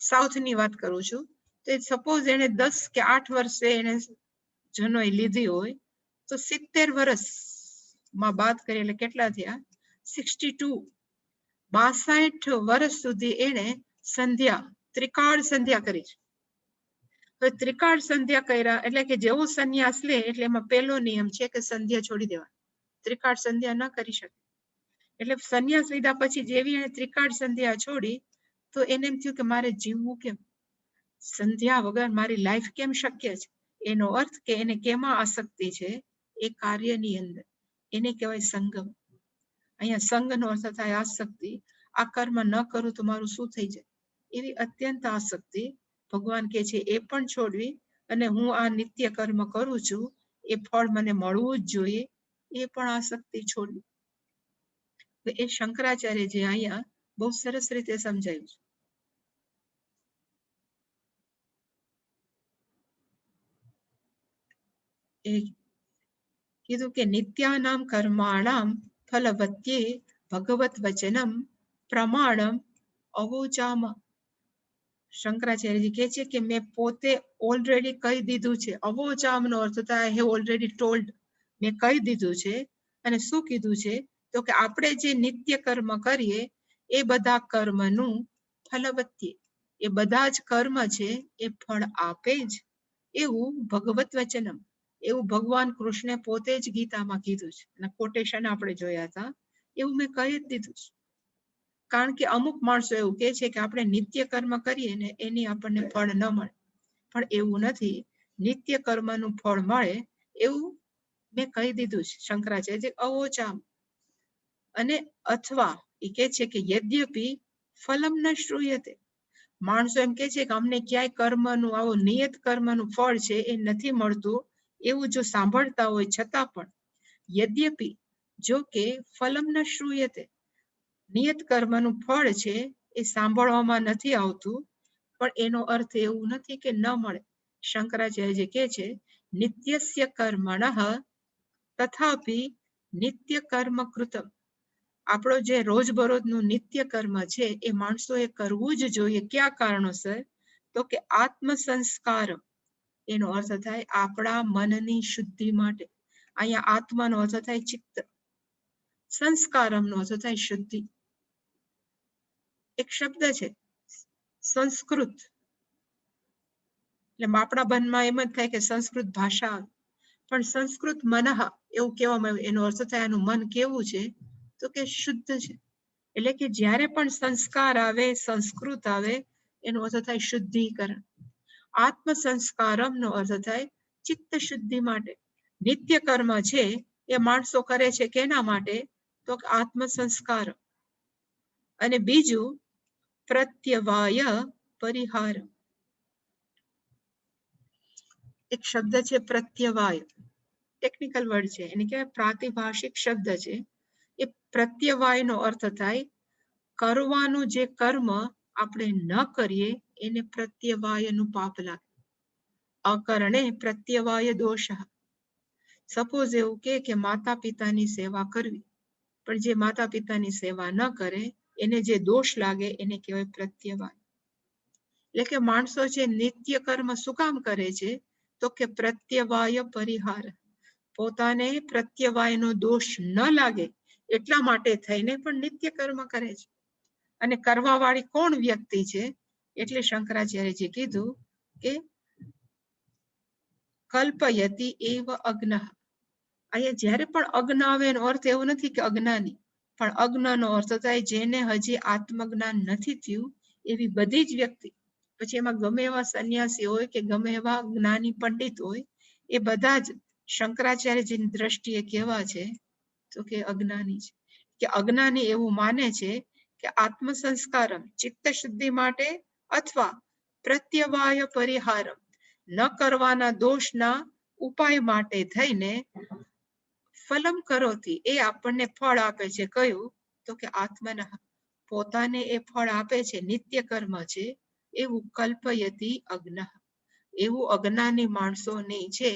સાઉથની વાત કરું છું, તો સપોઝ એને 10 કે 8 વર્ષે એને જનોય લીધી હોય તો 70 વર્ષમાં બાદ કરીએ એટલે કેટલા થયા? 62. 62 વર્ષ સુધી એને સંધ્યા, ત્રિકાળ સંધ્યા કરી છે. તો ત્રિકાળ સંધ્યા કર્યા એટલે કે જેવો સંન્યાસ લે એટલે એમાં પહેલો નિયમ છે કે સંધ્યા છોડી દેવા, ત્રિકાળ સંધ્યા ન કરી શકે. એટલે સંન્યાસ લીધા પછી જેવી એને ત્રિકાળ સંધ્યા છોડી તો એને એમ થયું કે મારે જીવવું કેમ, સંધ્યા વગર મારી લાઈફ કેમ શક્ય છે? એનો અર્થ કે એને કેમાં આસક્તિ છે? એ કાર્યની અંદર. એને કહેવાય સંગમ. અહીંયા સંગનો અર્થ થાય આસક્તિ. આ કર્મ ન કરું તો મારું શું થઈ જાય? એવી અત્યંત આસક્તિ ભગવાન કે છે એ પણ છોડવી અને હું આ નિત્ય કર્મ કરું છું એ ફળ મને મળવું જ જોઈએ એ પણ આસક્તિ છોડવી. એ શંકરાચાર્યજી અહીંયા બહુ સરસ રીતે સમજાયું છે. કીધું કે નિત્યાનામ કર્માણામ ફલવત્યે ભગવત વચનમ પ્રમાણમ અવોચામ. શંકરાચાર્યજી કહે છે કે મેં પોતે ઓલરેડી કહી દીધું છે. અવોચામનો અર્થ થાય આઈ હેવ ઓલરેડી ટોલ્ડ, મેં કહી દીધું છે. અને શું કીધું છે? તો કે આપણે જે નિત્ય કર્મ કરીએ એ બધા કર્મનું ફલવત્યે, એ બધા જ કર્મ છે એ ફળ આપે જ, એવું ભગવત વચનમ, એવું ભગવાન કૃષ્ણે પોતે જ ગીતામાં કીધું છે. અને કોટેશન આપણે જોયા હતા, એવું મેં કહી જ દીધું છે. કારણ કે અમુક માણસો એવું કહે છે કે આપણે નિત્ય કર્મ કરીએ ને એની આપણને ફળ ન મળે, પણ એવું નથી. નિત્ય કર્મનું ફળ મળે એવું મેં કહી દીધું છે. શંકરાચાર્ય અવોચામ. અને અથવા એ કહે છે કે યદ્યપિ ફલમ ન શ્રૂયતે, માણસો એમ કહે છે કે અમને ક્યાંય કર્મનું આવું નિયત કર્મનું ફળ છે એ નથી મળતું એવું જો સાંભળતા હોય છતાં પણ, યદ્યપિ જો કે ફલમ ન શ્રૂયતે, નિયત કર્મનું ફળ છે એ સાંભળવામાં નથી આવતું, પણ એનો અર્થ એવું નથી કે ન મળે. શંકરાચાર્ય કહે છે નિત્યસ્ય કર્મણઃ તથાપિ નિત્ય કર્મ કૃતમ, આપણો જે રોજબરોજનું નિત્ય કર્મ છે એ માણસોએ કરવું જ જોઈએ. કયા કારણોસર? તો કે આત્મ સંસ્કાર, એનો અર્થ થાય આપણા મનની શુદ્ધિ માટે. અહીંયા આત્માનો અર્થ થાય ચિત્ત, સંસ્કારમનો અર્થ થાય શુદ્ધિ. એક શબ્દ છે સંસ્કૃત, એટલે આપણા મનમાં એમ જ થાય કે સંસ્કૃત ભાષા, પણ સંસ્કૃત મનઃ એવું કહેવામાં આવ્યું. એનો અર્થ થાય આનું મન કેવું છે? તો કે શુદ્ધ છે. એટલે કે જ્યારે પણ સંસ્કાર આવે, સંસ્કૃત આવે, એનો અર્થ થાય શુદ્ધિકરણ. આત્મ સંસ્કારમનો અર્થ થાય ચિત્ત શુદ્ધિ માટે. નિત્ય કર્મ છે એ માણસો કરે છે કેના માટે? તો આત્મ સંસ્કાર. અને બીજું પ્રત્યવાય પરિહાર. એક શબ્દ છે પ્રત્યવાય, ટેકનિકલ વર્ડ છે, એને કહેવાય પ્રાતિભાષિક શબ્દ છે. એ પ્રત્યવાયનો અર્થ થાય કરવાનું જે કર્મ આપણે ન કરીએ એને પ્રત્યવાયનું પાપ લાગે. અકરણે પ્રત્યવાય દોષ. સપોઝ એવું કે માતા પિતાની સેવા કરવી, પણ જે માતા પિતાની સેવા ન કરે એને જે દોષ લાગે એને કહેવાય પ્રત્યવાય. એટલે કે માણસો જે નિત્ય કર્મ શું કામ કરે છે? તો કે પ્રત્યવાય પરિહાર, પોતાને પ્રત્યવાયનો દોષ ન લાગે એટલા માટે થઈને પણ નિત્ય કર્મ કરે છે. અને કરવા વાળી કોણ વ્યક્તિ છે? એટલે શંકરાચાર્યજી કીધું કે કલ્પયતિ એવ અજ્ઞ. અહીંયા જ્યારે પણ અજ્ઞ આવે એનો અર્થ એવો નથી કે અજ્ઞાની, પણ અજ્ઞનો અર્થ થાય જેને હજી આત્મજ્ઞાન નથી થયું એવી બધી જ વ્યક્તિ. પછી એમાં ગમે એવા સંન્યાસી હોય કે ગમે એવા જ્ઞાની પંડિત હોય, એ બધા જ શંકરાચાર્યજીની દ્રષ્ટિએ કેવા છે? તો કે અજ્ઞાની છે. કે અજ્ઞાની એવું માને છે કે આત્મ સંસ્કારમ ચિત્ત શુદ્ધિ માટે અથવા પ્રત્યવાય પરિહારમ ન કરવાના દોષના ઉપાય માટે થઈને ફલમ કરોથી એ આપણને ફળ આપે છે. કયું? તો કે આત્મનઃ પોતાને એ ફળ આપે છે, નિત્ય કર્મ છે એવું કલ્પયતી અજ્ઞ એવું અજ્ઞાની માણસોની છે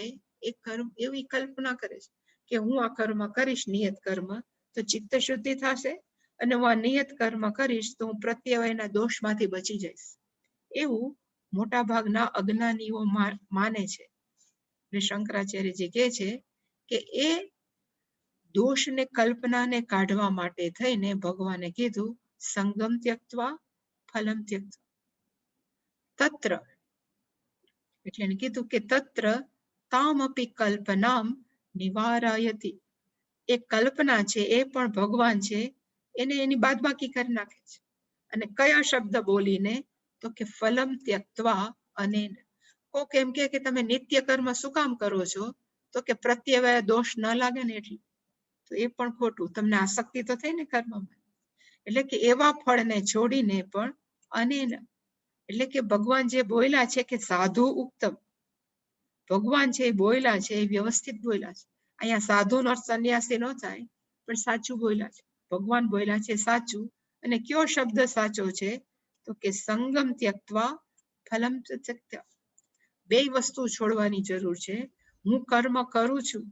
એ કર્મ એવી કલ્પના કરે છે કે હું આ કર્મ કરીશ, નિયત કર્મ, તો ચિત્ત શુદ્ધિ થશે અને હું આ નિયત કર્મ કરીશ તો હું પ્રત્યવાયના દોષમાંથી બચી જઈશ. એવું મોટા ભાગના અજ્ઞાનીઓ માને છે. શંકરાચાર્યજી કહે છે કે એ દોષને કલ્પનાને કાઢવા માટે થઈને ભગવાને કીધું સંગમ ત્યક્ત્વા ફલમ ત્યક્ત્વા. તત્ર એટલે એને કીધું કે તત્ર તામપી કલ્પનામ નિવારાયતિ. એ કલ્પના છે એ પણ ભગવાન છે એને એની બાદબાકી કરી નાખે છે. અને કયા શબ્દ બોલીને? તો કે ફલમ ત્યક્ત્વા અનેન. કોક એમ કે તમે નિત્ય કર્મ શું કામ કરો છો? તો કે પ્રત્યવાય દોષ ન લાગે ને એટલે. તો એ પણ ખોટું. તમને આસક્તિ તો થઈ ને કર્મમાં. એટલે કે એવા ફળને છોડીને પણ અનેન એટલે કે ભગવાન જે બોલ્યા છે કે સાધુ ઉક્તમ, ભગવાન છે એ બોલ્યા છે એ વ્યવસ્થિત બોલ્યા છે. અહીંયા સાધુ નો સંન્યાસી ન થાય, પણ સાચું બોલ્યા છે. ભગવાન બોલ્યા છે સાચું. અને કયો શબ્દ સાચો છે? તો કે સંગમ ત્યક્ત્વા ફલમ ત્યક્ત્વા. બે વસ્તુ છોડવાની જરૂર છે. હું કર્મ કરું છું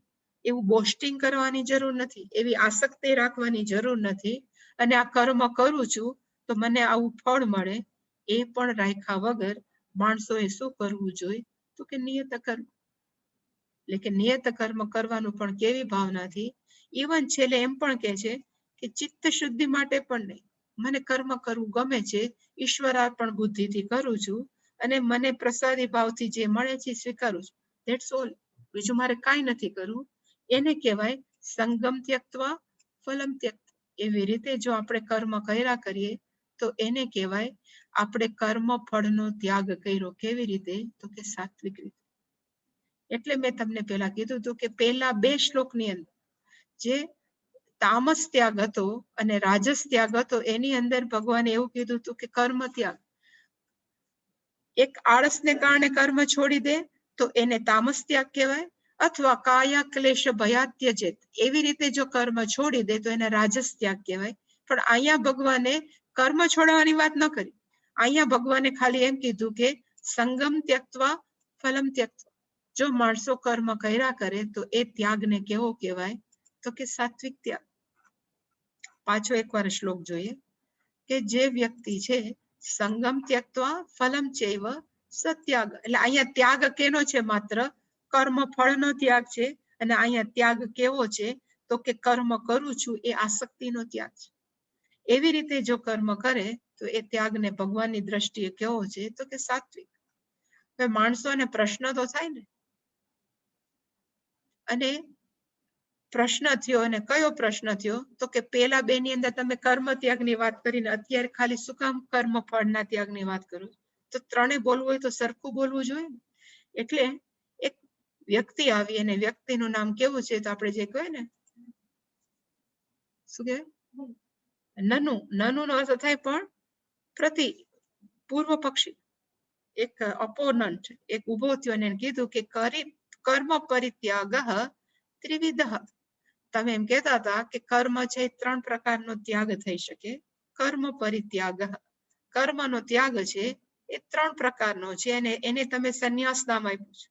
એવું બોસ્ટિંગ કરવાની જરૂર નથી, એવી આસક્તિ રાખવાની જરૂર નથી. અને આ કર્મ કરું છું તો મને આવું ફળ મળે એ પણ રાખ્યા વગર માણસોએ શું કરવું જોઈએ? તો કે નિયત કર્મ. એટલે કે નિયત કર્મ કરવાનું પણ કેવી ભાવનાથી? ઇવન છેલ્લે એમ પણ કે છે કે ચિત્ત શુદ્ધિ માટે પણ નહીં, મને કર્મ કરવું ગમે છે, ઈશ્વરાર્પણ બુદ્ધિથી કરું છું અને મને પ્રસાદી ભાવથી જે મળે છે સ્વીકારું છું. That's all. બીજું મારે કાંઈ નથી કરવું. એને કહેવાય સંગમ ત્યક્ત્વા ફલમ ત્યક્ત્વા. એવી રીતે જો આપણે કર્મ કર્યા કરીએ તો એને કહેવાય આપણે કર્મ ફળનો ત્યાગ કર્યો. કેવી રીતે? તો કે સાત્વિક રીતે. એટલે મેં તમને પહેલા કીધું હતું કે પહેલા 2 શ્લોકની અંદર જે તામસ ત્યાગ હતો અને રાજસ ત્યાગ હતો એની અંદર ભગવાને એવું કીધું હતું કે કર્મ ત્યાગ. એક આળસને કારણે કર્મ છોડી દે તો એને તામસ ત્યાગ કહેવાય, અથવા કાયા ક્લેશ ભયાત્યજેત એવી રીતે જો કર્મ છોડી દે તો એને રાજસ ત્યાગ કહેવાય. પણ અહીંયા ભગવાને કર્મ છોડવાની વાત ન કરી. અહીંયા ભગવાને ખાલી એમ કીધું કે સંગમ ત્યક્ત્વા ફલમ ત્યક્ત્વા. જો માણસો કર્મ કર્યા કરે તો એ ત્યાગને કેવો કહેવાય? તો કે સાત્વિક ત્યાગ. પાછો એકવાર શ્લોક જોઈએ કે જે વ્યક્તિ છે સંગમ ત્યક્ત્વા ફલમ ચૈવ સત્યાગ. એટલે અહીંયા ત્યાગ કેનો છે? માત્ર કર્મ ફળનો ત્યાગ છે. અને અહીંયા ત્યાગ કેવો છે? તો કે કર્મ કરું છું એ આસક્તિનો ત્યાગ છે. એવી રીતે જો કર્મ કરે તો એ ત્યાગને ભગવાનની દ્રષ્ટિએ કેવો છે? તો કે સાત્વિક. હવે માણસોને પ્રશ્ન તો થાય ને. અને પ્રશ્ન થયો, અને કયો પ્રશ્ન થયો? તો કે પેલા 2 ની અંદર તમે કર્મ ત્યાગની વાત કરીને અત્યારે ખાલી શું કામ કર્મ ફળના ત્યાગની વાત કરો? તો ત્રણે બોલવું હોય તો સરખું બોલવું જોઈએ. એટલે એક વ્યક્તિ આવી અને વ્યક્તિનું નામ કેવું છે? તો આપણે જે કહેવાય ને શું કહેવાય? નનુ. નનુ નો અર્થ થાય પણ પૂર્વ પક્ષી, એક અપોનન્ટ, એક ઉભો થયો અને કીધું કે કર્મ પરિત્યાગ ત્રિવિધ. તમે એમ કહેતા હતા કે કર્મ છે 3 પ્રકારનો ત્યાગ થઈ શકે. કર્મ પરિત્યાગ, કર્મનો ત્યાગ છે એ 3 પ્રકારનો છે અને એને તમે સંન્યાસ નામ આપ્યું છે.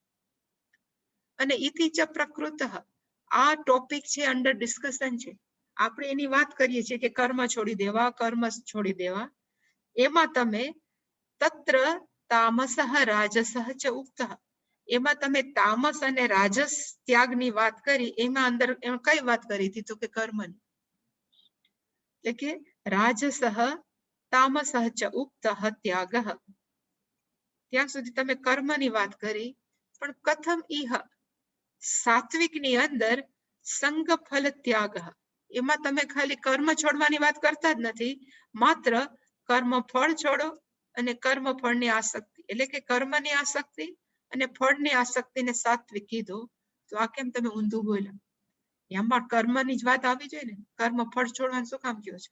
અને ઇતિ ચ પ્રકૃત, આ ટોપિક છે અંડર ડિસ્કશન છે. આપણે એની વાત કરીએ છીએ કે કર્મ છોડી દેવા, કર્મ છોડી દેવા. એમાં તમે તત્ર તામસઃ રાજસઃ ચ ઉક્તઃ, એમાં તમે તામસ અને રાજસ ત્યાગની વાત કરી. એમાં અંદર કઈ વાત કરી હતી? તો કે કર્મની. એટલે કે રાજસઃ તામસઃ ચ ઉક્તઃ ત્યાગઃ. ત્યાં સુધી તમે કર્મની વાત કરી. પણ કથમ ઇહ, સાત્વિકની અંદર સંગ ફલ ત્યાગ, એમાં તમે ખાલી કર્મ છોડવાની વાત કરતા જ નથી, માત્ર કર્મ ફળ છોડો અને કર્મ ફળની આસક્તિ, એટલે કે કર્મની આસક્તિ અને ફળની આસક્તિને સાત્વિક કીધો. તો આ કેમ તમે ઊંધું બોલ્યા? એમાં કર્મની જ વાત આવી જોઈએ ને, કર્મ ફળ છોડવાનું શું કામ કયો છે?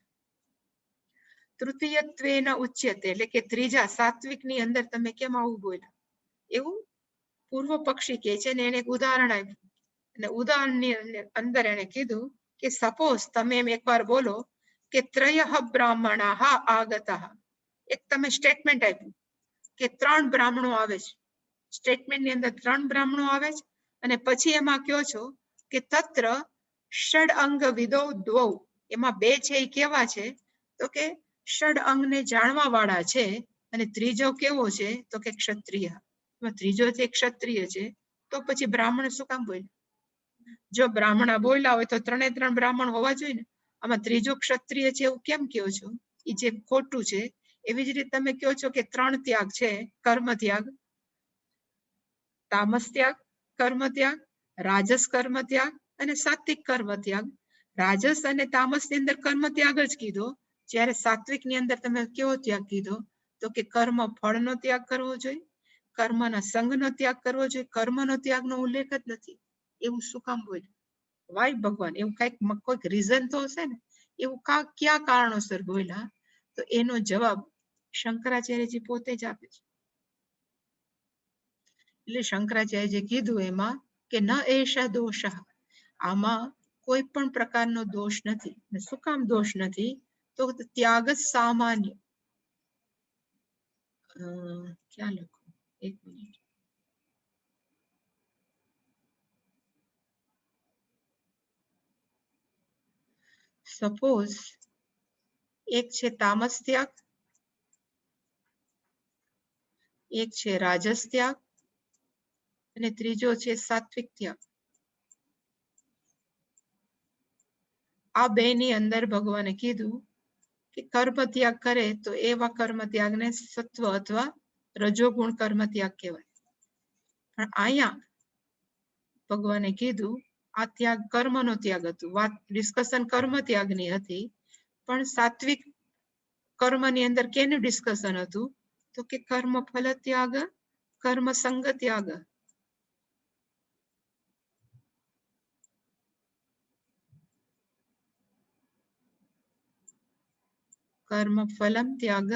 તૃતીયત્વેન ઉચ્યતે, એટલે કે ત્રીજા સાત્વિક ની અંદર તમે કેમ આવું બોલ્યા? એવું પૂર્વ પક્ષી કે છે ને, એને એક ઉદાહરણ આપ્યું, અને ઉદાહરણની અંદર એને કીધું કે સપોઝ તમે એમ એકવાર બોલો કે ત્રયઃ બ્રાહ્મણાઃ આગતઃ, એક તમે સ્ટેટમેન્ટ આપ્યું કે 3 બ્રાહ્મણો આવે છે, સ્ટેટમેન્ટની અંદર 3 બ્રાહ્મણો આવે છે, અને પછી એમાં કયો છો કે તત્ર ષડ અંગ વિદો દ્વૌ, એમાં 2 છે એ કેવા છે? તો કે ષડ અંગને જાણવા વાળા છે, અને ત્રીજો કેવો છે? તો કે ક્ષત્રિય. ત્રીજો છે ક્ષત્રિય છે, તો પછી બ્રાહ્મણ શું કામ બોલ્યા? જો બ્રાહ્મણ બોલ્યા હોય તો 3 બ્રાહ્મણ હોવા જોઈએ ને. આમાં ત્રીજો ક્ષત્રિય છે એવું કેમ કહો છો? એ જે ખોટું છે. એવી જ રીતે તમે કહો છો કે 3 ત્યાગ છે, કર્મ ત્યાગ, તામસ ત્યાગ, કર્મ ત્યાગ, રાજસ કર્મ ત્યાગ અને સાત્વિક કર્મ ત્યાગ. રાજસ અને તામસ ની અંદર કર્મ ત્યાગ જ કીધો, જ્યારે સાત્વિક ની અંદર તમે કેવો ત્યાગ કીધો? તો કે કર્મ ફળનો ત્યાગ કરવો જોઈએ, કર્મના સંગનો ત્યાગ કરવો જોઈએ, કર્મનો ત્યાગનો ઉલ્લેખ જ નથી. એવું શું કામ બોલ્યું? વાય ભગવાન, એવું કઈક કોઈક રીઝન તો હશે ને, એવું ક્યાં કારણોસર બોલ્યા? તો એનો જવાબ શંકરાચાર્યજી પોતે જ આપે છે. એટલે શંકરાચાર્યજી કીધું એમાં કે ન એષા દોષ, આમાં કોઈ પણ પ્રકારનો દોષ નથી. શું કામ દોષ નથી? તો ત્યાગ સામાન્ય. ક્યાં લખો? એક મિનિટ. સપોઝ એક છે તામસ ત્યાગ, એક છે રાજસ ત્યાગ, અને ત્રીજો છે સાત્વિક ત્યાગ. આ 2 ની અંદર ભગવાને કીધું કે કર્મ ત્યાગ કરે તો એવા કર્મ ત્યાગને સત્વ અથવા રજોગુણ કર્મ ત્યાગ કહેવાય. પણ અહીંયા ભગવાને કીધું આ ત્યાગ કર્મનો ત્યાગ હતું. વાત ડિસ્કશન કર્મ ત્યાગની હતી, પણ સાત્વિક કર્મની અંદર કેનું ડિસ્કશન હતું? તો કે કર્મ ફલ ત્યાગ, કર્મ સંગ ત્યાગ. કર્મ ફલમ ત્યાગ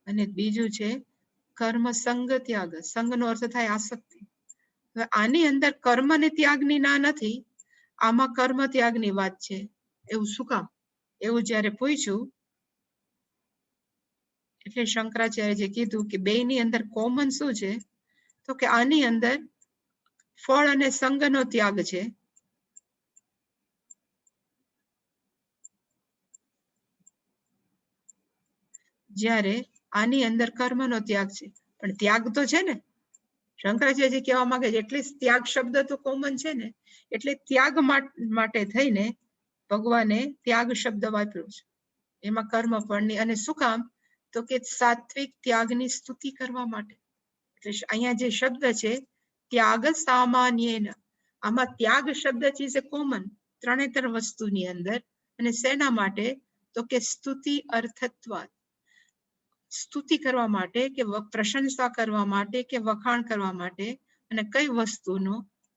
અને બીજું છે કર્મ સંગ ત્યાગ. સંગનો અર્થ થાય આસક્તિ. આની અંદર કર્મ ને ત્યાગની ના નથી, આમાં કર્મ ત્યાગની વાત છે. એવું શું કામ? એવું જ્યારે પૂછ્યું એટલે શંકરાચાર્યજીએ કીધું કે 2 ની અંદર કોમન શું છે? તો કે આની અંદર ફળ અને સંગનો ત્યાગ છે, જ્યારે આની અંદર કર્મનો ત્યાગ છે. પણ ત્યાગ તો છે ને, શંકરાચાર્યજી કહેવા માંગે છે એટલે ત્યાગ શબ્દ તો કોમન છે ને, એટલે ત્યાગ માટે થઈને ભગવાને ત્યાગ શબ્દ વાપર્યો છે. એમાં કર્મ ફળની, અને શું કામ? તો કે સાત્વિક ત્યાગની સ્તુતિ કરવા માટે. એટલે અહીંયા જે શબ્દ છે ત્યાગ સામાન્ય, આમાં ત્યાગ શબ્દ છે કોમન 3 વસ્તુની અંદર. અને શેના માટે? તો કે સ્તુતિ અર્થત્વાદ, સ્તુતિ કરવા માટે કે પ્રશંસા કરવા માટે કે વખાણ કરવા માટે. અને કઈ વસ્તુનો?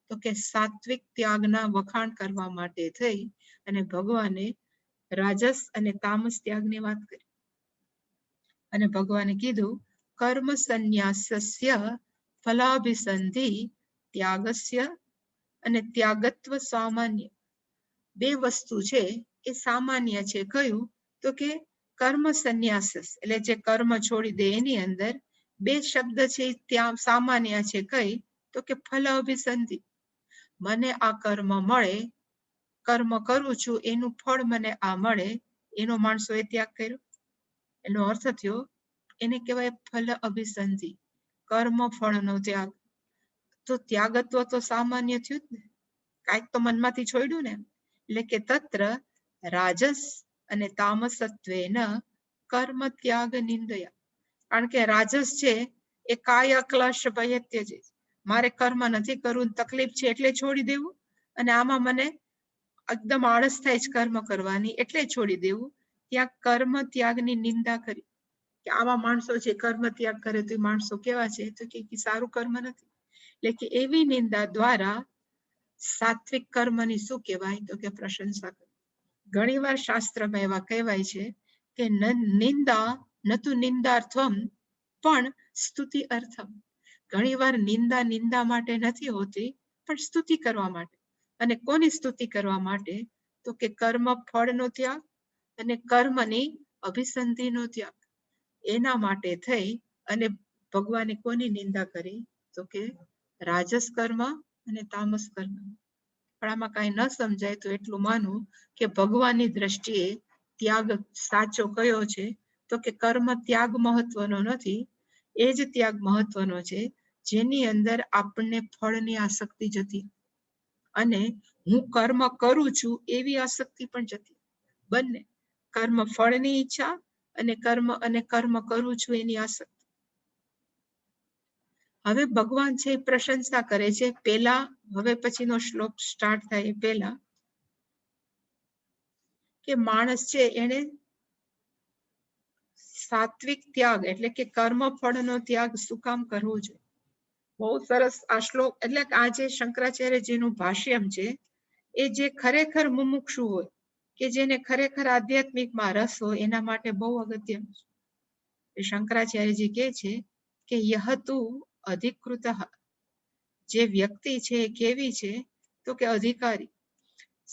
તો કે સાત્વિક ત્યાગના વખાણ કરવા માટે થઈ અને ભગવાને રાજસ અને તામસ ત્યાગની વાત કરી. અને ભગવાને કીધું કર્મ સંન્યાસસ્ય ફલાભિસંધિ ત્યાગસ્ય અને ત્યાગત્વ સામાન્ય. 2 વસ્તુ છે એ સામાન્ય છે. કયું? તો કે કર્મ સંન્યાસ, એટલે જે કર્મ છોડી દે એની અંદર 2 શબ્દ છે ત્યાં સામાન્ય છે. કઈ? તો કે ફલ અભિસંધિ, મને આ કર્મ મળે, કર્મ કરું છું એનું ફળ મને આ મળે, એનો માણસો એ ત્યાગ કર્યો. એનો અર્થ થયો એને કહેવાય ફલ અભિસંધિ, કર્મ ફળનો ત્યાગ. તો ત્યાગત્વ તો સામાન્ય થયું જ ને, કાંઈક તો મનમાંથી છોડ્યું ને. એટલે કે તત્ર રાજસ અને તામસત્વેન કર્મ ત્યાગ નિંદયા. કારણ કે રાજસ છે એ કાય ક્લેશ ભય ત્યજે, મારે કર્મ નથી કરવું, તકલીફ છે એટલે છોડી દેવું, અને આમાં મને એકદમ આળસ થાય છે કર્મ કરવાની એટલે છોડી દેવું. ત્યાં કર્મ ત્યાગની નિંદા કરી કે આવા માણસો છે કર્મ ત્યાગ કરે તો એ માણસો કેવા છે? તો કે સારું કર્મ નથી. એટલે કે એવી નિંદા દ્વારા સાત્વિક કર્મની શું કહેવાય તો કે પ્રશંસા કરવી. ઘણીવાર શાસ્ત્રમાં એવા કહેવાય છે કે નિંદા નતુ નિંદાર્થમ પણ સ્તુતિ અર્થમ. ઘણીવાર નિંદા નિંદા માટે નથી હોતી પણ સ્તુતિ કરવા માટે. અને કોની સ્તુતિ કરવા માટે તો કે કર્મ ફળનો ત્યાગ અને કર્મની અભિસંધિનો ત્યાગ, એના માટે થઈ અને ભગવાને કોની નિંદા કરી તો કે રાજસ કર્મ અને તામસ કર્મ. પણ આમાં કઈ ન સમજાય તો એટલું માનવું કે ભગવાનની દ્રષ્ટિએ ત્યાગ સાચો કયો છે તો કે કર્મ ત્યાગ મહત્વનો નથી, એ જ ત્યાગ મહત્વનો છે જેની અંદર આપણને ફળની આસક્તિ જતી અને હું કર્મ કરું છું એવી આસક્તિ પણ જતી. બંને કર્મ ફળની ઈચ્છા અને કર્મ કરું છું એની આસક્તિ. હવે ભગવાન છે એ પ્રશંસા કરે છે પેલા, હવે પછીનો શ્લોક સ્ટાર્ટ થાય પેલા કે માણસ છે એને સાત્વિક ત્યાગ એટલે કે કર્મ ફળનો ત્યાગ શું કામ કરવો જોઈએ. બહુ સરસ આ શ્લોક, એટલે આ જે શંકરાચાર્યજીનું ભાષ્યમ છે એ જે ખરેખર મુમુક્ષુ હોય કે જેને ખરેખર આધ્યાત્મિકમાં રસ હોય એના માટે બહુ અગત્યનું છે. શંકરાચાર્યજી કહે છે કે યહ તુ અધિકૃત, જે વ્યક્તિ છે એ કેવી છે તો કે અધિકારી,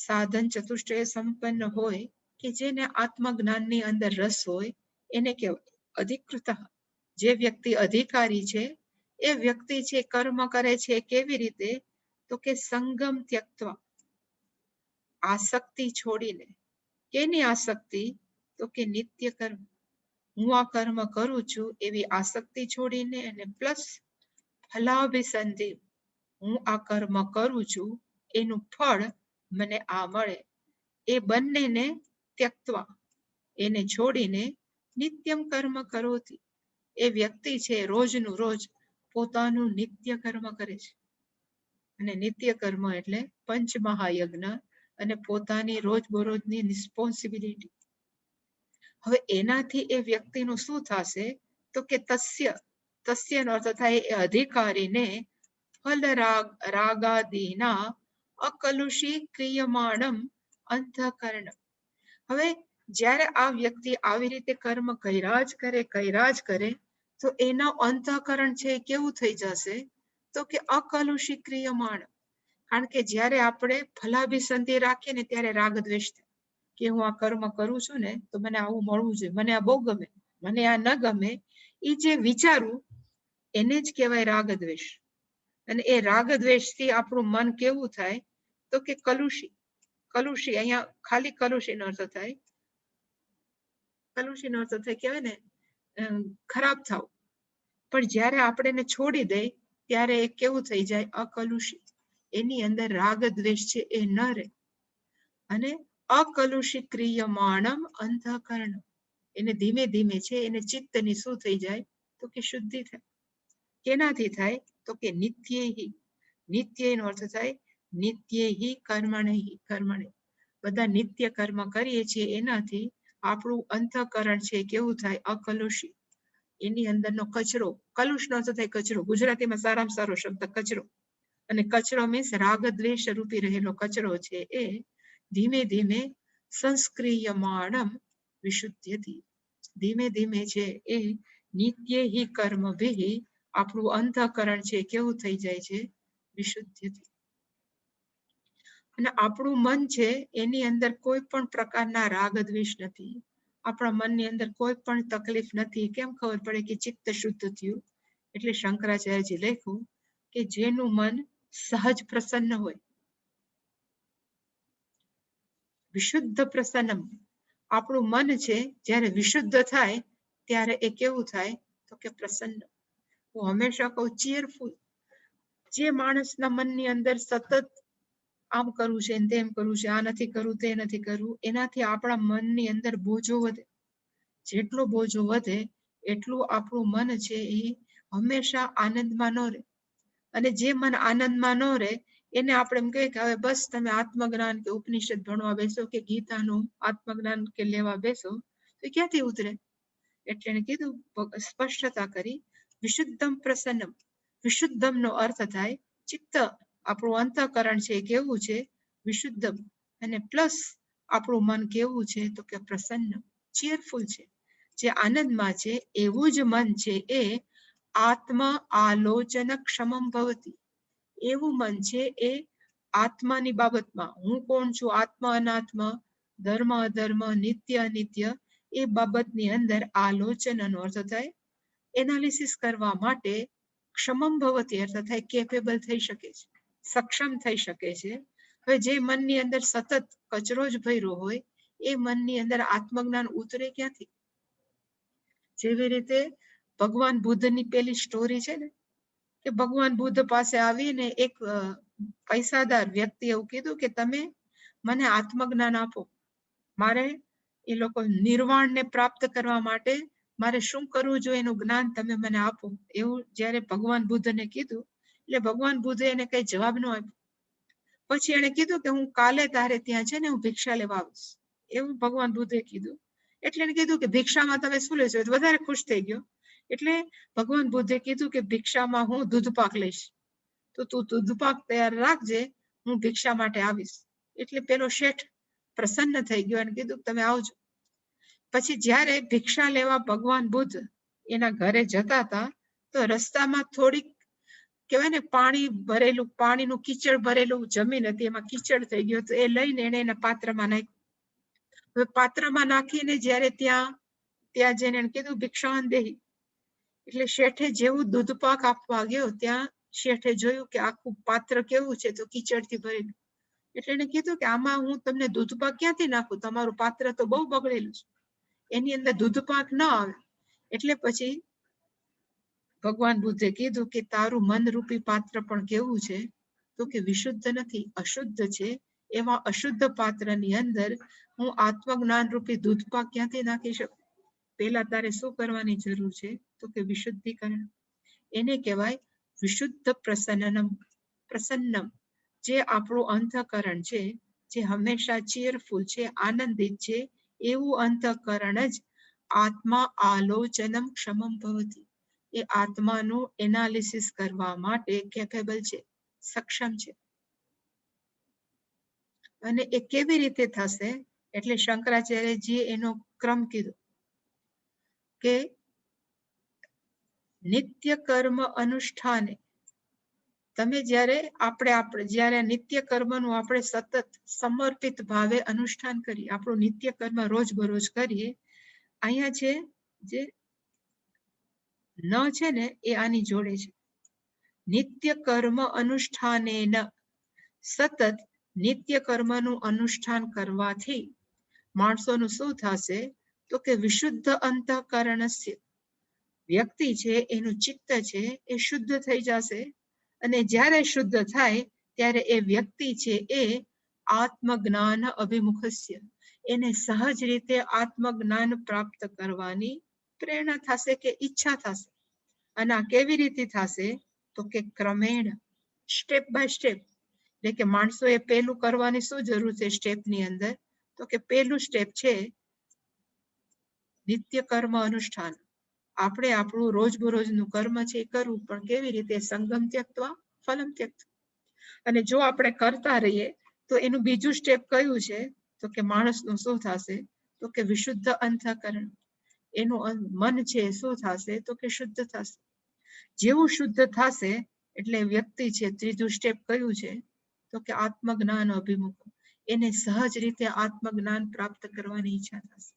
સાધન ચતુષ્ટય સંપન્ન હોય કે જેને આત્મજ્ઞાનની અંદર રસ હોય એને કહેવાય અધિકૃત. જે વ્યક્તિ અધિકારી છે એ વ્યક્તિ છે કર્મ કરે છે કેવી રીતે તો કે સંગમ ત્યક્ત્વા, આસક્તિ છોડીને. કેની આસક્તિ તો કે નિત્ય કર્મ, હું આ કર્મ કરું છું એવી આસક્તિ છોડીને, અને પ્લસ ફલાભિસંધિ, હું આ કર્મ કરું છું એનું ફળ મને આ મળે, એ બંનેને ત્યક્ત્વા, એને છોડીને નિત્યમ કર્મ કરોતિ, એ વ્યક્તિ છે રોજનું રોજ પોતાનું નિત્ય કર્મ કરે છે. અને નિત્ય કર્મ એટલે પંચમહાયજ્ઞ અને પોતાની રોજબરોજની રિસ્પોન્સિબિલિટી. હવે એનાથી એ વ્યક્તિનું શું થશે તો કે તસ્યનો અર્થ થાય એ અધિકારીને ફલ રાગાદિના અકલુષી ક્રિયમાણમ અંતઃકરણ. હવે જ્યારે આ વ્યક્તિ આવી રીતે કર્મ કર્યા જ કરે તો એના અંતઃકરણ છે કેવું થઈ જશે તો કે અકલુષી ક્રિયમાણ. કારણ કે જ્યારે આપણે ફલાભિસંધિ રાખીએ ને ત્યારે રાગ દ્વેષ થાય કે હું આ કર્મ કરું છું ને તો મને આવું મળવું જોઈએ, મને આ બહુ ગમે, મને આ ન ગમે, એ જે વિચારું એને જ કહેવાય રાગ દ્વેષ. અને એ રાગ દ્વેષથી આપણું મન કેવું થાય તો કે કલુષી. કલુષી અહીંયા ખાલી કલુષીનો અર્થ થાય, કલુષીનો અર્થ થાય કહેવાય ને ખરાબ થાવ. પણ જ્યારે આપણે એને છોડી દઈ ત્યારે એ કેવું થઈ જાય અકલુષી, એની અંદર રાગ દ્વેષ છે એ ન રહે. અને અકલુષી ક્રિયમાણમ અંતઃકરણ, એને ધીમે ધીમે છે એને ચિત્તની શું થઈ જાય તો કે શુદ્ધિ થાય. કેનાથી થાય તો કે નિત્યેહી, નિત્યનો અર્થ થાય નિત્યેહી કર્મણે, બધા નિત્ય કર્મ કરીએ છીએ એનાથી આપણું અંતઃકરણ છે કેવું થાય અકલુષી, એની અંદરનો કચરો, કલુષનો અર્થ થાય કચરો, ગુજરાતીમાં સારામાં સારો શબ્દ કચરો, અને કચરો મીન્સ રાગ દ્વેષ રૂપી રહેલો કચરો છે એ ધીમે ધીમે સંસ્ક્રિયમાણમ વિશુદ્ધ્યતિ, ધીમે ધીમે છે એ નિત્યેહી કર્મભિઃ આપણું અંતઃકરણ છે કેવું થઈ જાય છે વિશુદ્ધ્યતિ. અને આપણું મન છે એની અંદર કોઈ પણ પ્રકારના રાગ દ્વેષ નથી, આપણા મનની અંદર કોઈ પણ તકલીફ નથી. કેમ ખબર પડે કે ચિત્ત શુદ્ધ થયું? એટલે શંકરાચાર્યજી લખ્યું કે જેનું મન સહજ પ્રસન્ન હોય, વિશુદ્ધ પ્રસન્ન, આપણું મન છે જ્યારે વિશુદ્ધ થાય ત્યારે એ કેવું થાય તો કે પ્રસન્ન. હું હંમેશા કહું ચીયરફુલ. જે માણસના મનની અંદર સતત આમ કરવું છે તેમ કરવું છે, આ નથી કરવું તે નથી કરવું, એનાથી આપણા મનની અંદર બોજો વધે. જેટલો બોજો વધે એટલું આપણું મન છે એ હંમેશા આનંદમાં ન રહે. અને જે મન આનંદમાં ન રહે એને આપણે એમ કહીએ કે હવે બસ તમે આત્મજ્ઞાન કે ઉપનિષદ ભણવા બેસો કે ગીતાનું આત્મજ્ઞાન કે લેવા બેસો તો ક્યાંથી ઉતરે. એટલે એને કીધું, સ્પષ્ટતા કરી વિશુદ્ધમ પ્રસન્નમ, વિશુદ્ધમ નો અર્થ થાય ચિત્ત, આપણું અંતઃકરણ છે એ કેવું છે? વિશુદ્ધમ. અને પ્લસ આપણું મન કેવું છે? તો કે પ્રસન્ન, ચીયરફુલ છે, જે આનંદમાં છે. એવું જ મન છે એ આત્મ આલોચન ક્ષમમ ભવતી. એવું મન છે એ આત્માની બાબતમાં, હું કોણ છું, આત્મ અનાત્મ, ધર્મ અધર્મ, નિત્ય અનિત્ય, એ બાબતની અંદર આલોચનનો અર્થ થાય એનાલિસિસ કરવા માટે ક્ષમમ ભવતી અર્થ થાય કેપેબલ થઈ શકે છે, સક્ષમ થઈ શકે છે. હવે જે મનની અંદર સતત કચરો જ ભર્યો હોય એ મનની અંદર આત્મજ્ઞાન ઉતરે ક્યાંથી? જેવી રીતે ભગવાન બુદ્ધની પેલી સ્ટોરી છે ને, કે ભગવાન બુદ્ધ પાસે આવીને એક પૈસાદાર વ્યક્તિ એવું કીધું કે તમે મને આત્મજ્ઞાન આપો, મારે એ લોકો નિર્વાણને પ્રાપ્ત કરવા માટે મારે શું કરવું જોઈએ એનું જ્ઞાન તમે મને આપો. એવું જયારે ભગવાન બુદ્ધને કીધું એટલે ભગવાન બુદ્ધે એને કઈ જવાબ ન આપ્યો. પછી એને કીધું કે હું કાલે તારે ત્યાં છે ને હું ભિક્ષા લેવા આવીશ, એવું ભગવાન બુદ્ધે કીધું. એટલે એને કીધું કે ભિક્ષામાં તમે શું લેશો? વધારે ખુશ થઈ ગયો. એટલે ભગવાન બુદ્ધે કીધું કે ભિક્ષામાં હું દૂધપાક લઈશ, તો તું દૂધપાક તૈયાર રાખજે, હું ભિક્ષા માટે આવીશ. એટલે પેલો શેઠ પ્રસન્ન થઈ ગયો અને કીધું તમે આવજો. પછી જ્યારે ભિક્ષા લેવા ભગવાન બુદ્ધ એના ઘરે જતા હતા તો રસ્તામાં થોડીક કહેવાય ને પાણી ભરેલું, પાણીનું કીચડ ભરેલું જમીન હતી, એમાં કીચડ થઈ ગયો તો એ લઈને એને એના પાત્રમાં નાખ્યું. હવે પાત્રમાં નાખીને જ્યારે ત્યાં જઈને એને કીધું ભિક્ષાવન દેહી. એટલે શેઠે જેવું દૂધપાક આપવા ગયો ત્યાં શેઠે જોયું કે આખું પાત્ર કેવું છે? તો કીચડથી ભરેલું. એટલે એને કીધું કે આમાં હું તમને દૂધપાક ક્યાંથી નાખું? તમારું પાત્ર તો બહુ બગડેલું છે, એની અંદર દૂધપાક ન આવે. એટલે પછી ભગવાન બુદ્ધે કીધું કે તારું મનરૂપી પાત્ર પણ કેવું છે? તો કે વિશુદ્ધ નથી, અશુદ્ધ છે. એવા અશુદ્ધ પાત્રની અંદર હું આત્મજ્ઞાન રૂપી દૂધપાક ક્યાંથી નાખી શકું? પેલા તારે શું કરવાની જરૂર છે? તો કે વિશુદ્ધિકરણ. એને કહેવાય વિશુદ્ધ પ્રસન્નમ. પ્રસન્નમ, જે આપણું અંતઃકરણ છે, જે હંમેશા ચીયરફુલ છે, આનંદિત છે, એવું અંતઃકરણ જ આત્મા આલોચનમ ક્ષમમ ભવતી. એ આત્માનું એનાલિસિસ કરવા માટે કેપેબલ છે, સક્ષમ છે. અને એ કેવી રીતે થશે? એટલે શંકરાચાર્યજીએ એનો ક્રમ કીધો કે નિત્ય કર્મ અનુષ્ઠાને. તમે જ્યારે જ્યારે નિત્ય કર્મનું આપણે સતત સમર્પિત ભાવે અનુષ્ઠાન કરીએ, આપણું નિત્ય કર્મ રોજબરોજ કરીએ, અહીંયા છે જે ન છે ને એ આની જોડે છે. નિત્ય કર્મ અનુષ્ઠાને ન, સતત નિત્ય કર્મનું અનુષ્ઠાન કરવાથી માણસોનું શું થશે? તો કે વિશુદ્ધ અંતઃકરણસ્ય, વ્યક્તિ છે એનું ચિત્ત છે એ શુદ્ધ થઈ જશે. અને જ્યારે શુદ્ધ થાય ત્યારે એ વ્યક્તિ છે એ આત્મજ્ઞાન અભિમુખસ્ય, એને સહજ રીતે આત્મજ્ઞાન પ્રાપ્ત કરવાની પ્રેરણા થશે કે ઈચ્છા થશે. અને આ કેવી રીતે થશે? તો કે ક્રમેણ, સ્ટેપ બાય સ્ટેપ. એટલે કે માણસો એ પેલું કરવાની શું જરૂર છે સ્ટેપની અંદર? તો કે પેલું સ્ટેપ છે નિત્ય કર્મ અનુષ્ઠાન. આપણે આપણું રોજબરોજનું કર્મ છે એ કરવું, પણ કેવી રીતે? સંગમ ત્યક્ત્વા ફલમ ત્યક્ત્વા. અને જો આપણે કરતા રહીએ તો એનું બીજું સ્ટેપ કયું છે? તો કે માણસનું શું થશે? તો કે વિશુદ્ધ અંતઃકરણ. એનું મન છે શું થશે? તો કે શુદ્ધ થશે. જેવું શુદ્ધ થશે એટલે વ્યક્તિ છે, ત્રીજું સ્ટેપ કયું છે? તો કે આત્મજ્ઞાન અભિમુખ. એને સહજ રીતે આત્મજ્ઞાન પ્રાપ્ત કરવાની ઈચ્છા થશે.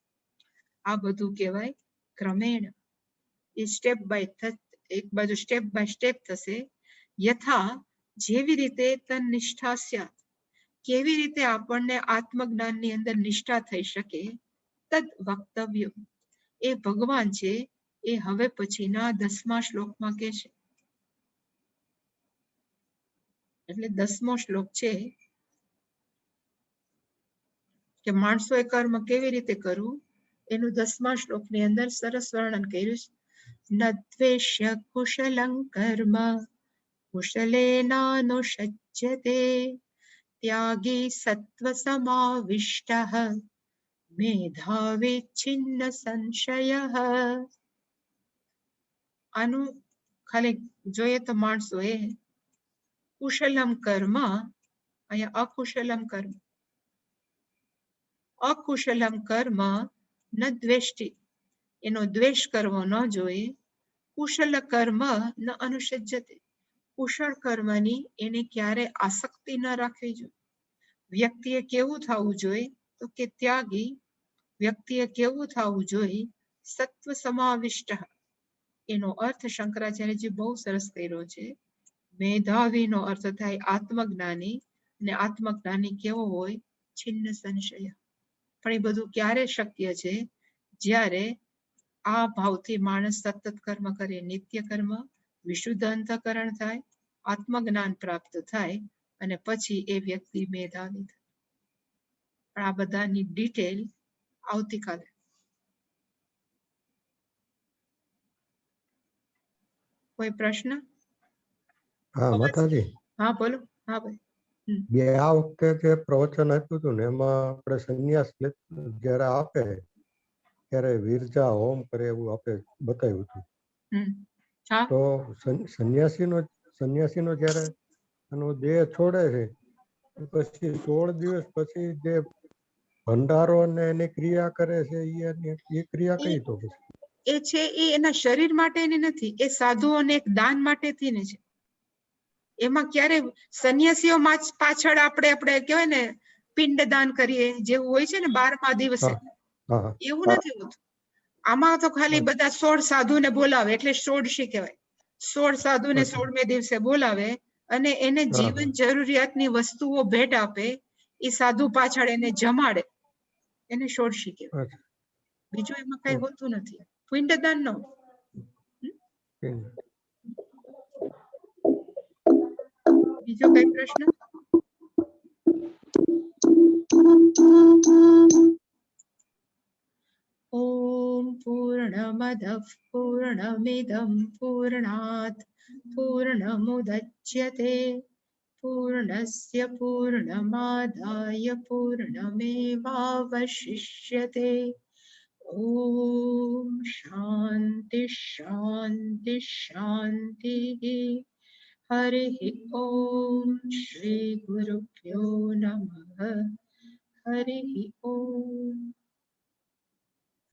આ બધું કહેવાય ક્રમેણ. એ સ્ટેપ બાય એક બાજુ સ્ટેપ બાય સ્ટેપ થશે. યથા, જેવી રીતે તન નિષ્ઠા, કેવી રીતે આપણને આત્મજ્ઞાનની અંદર નિષ્ઠા થઈ શકે? તદ વક્તવ્ય, એ ભગવાન છે એ હવે પછીના 10મા શ્લોકમાં કહે છે. એટલે 10મો શ્લોક છે કે માણસોએ કર્મ કેવી રીતે કરવું એનું 10મા શ્લોકની અંદર સરસ વર્ણન કર્યું છે. ન દ્વેષ્ય કુશલં કર્મ કુશલેનાનુષજ્યતે ત્યાગી સત્વ સમાવિષ્ટઃ મેધાવી છિન્ન સંશયઃ. આનું ખાલી જોઈએ તો માણસો એ કુશલમ કર્મ, અહીંયા અકુશલમ કર્મ, અકુશલમ કર્મ ન દ્વેષ્ટિ, એનો દ્વેષ કરવો ન જોઈએ. કુશલ કર્મ ન અનુષજ્યતે, કુશળ કર્મની એને ક્યારે આસક્તિ ન રાખવી જોઈએ. વ્યક્તિએ કેવું થવું જોઈએ તો કે ત્યાગી, વ્યક્તિએ કેવું થવું જોઈએ સત્વ સમાવિષ્ટ. એનો અર્થ શંકરાચાર્યજી બહુ સરસ કર્યો છે. મેધાવીનો અર્થ થાય આત્મજ્ઞાની, અને આત્મજ્ઞાની કેવો હોય છિન્ન સંશય. પણ એ બધું ક્યારે શક્ય છે? જ્યારે આ ભાવથી માણસ સતત કર્મ કરે, નિત્ય કર્મ, વિશુદ્ધ અંતઃકરણ થાય, આત્મજ્ઞાન પ્રાપ્ત થાય, અને પછી એ વ્યક્તિ મેધાવી થાય. પણ આ બધાની ડિટેલ આવતીકાલે. કોઈ પ્રશ્ન? હા માતાજી, હા બોલો. હા ભાઈ. આ વખતે જે પ્રવચન આપ્યું હતું ને એમાં આપણે સંન્યાસ જયારે આપે ત્યારે વિરજા હોમ કરે એવું આપણે બતાવ્યું હતું. તો સંન્યાસીનો જયારે એનો દેહ છોડે છે પછી 16 દિવસ પછી જે ભંડારો ને એની ક્રિયા કરે છે એ ક્રિયા કઈ? તો એ છે એ એના શરીર માટેની નથી, એ સાધુઓને એક દાન માટેથી ને છે. એમાં ક્યારે સંન્યાસીઓ પાછળ આપણે કહેવાય ને પિંડ દાન કરીએ જેવું હોય છે ને 12મા દિવસે, એવું નથી હોતું. આમાં તો ખાલી બધા 16 સાધુને બોલાવે એટલે 16શી કહેવાય. 16 સાધુને 16મે દિવસે બોલાવે અને એને જીવન જરૂરિયાતની વસ્તુઓ ભેટ આપે. એ સાધુ પાછળ એને જમાડે, એને 16શી કહેવાય. બીજું એમાં કઈ હોતું નથી. પિંડદાન નો. બીજો કઈ પ્રશ્ન? ઓમ પૂર્ણમદઃ પૂર્ણમિદં પૂર્ણાત પૂર્ણમુદચ્યતે પૂર્ણસ્ય પૂર્ણમાદાય પૂર્ણમેવાવશિષ્યતે. ઓમ શાંતિ શાંતિ શાંતિ. હરિ ઓમ શ્રી ગુરુભ્યો નમઃ. હરિ ઓમ.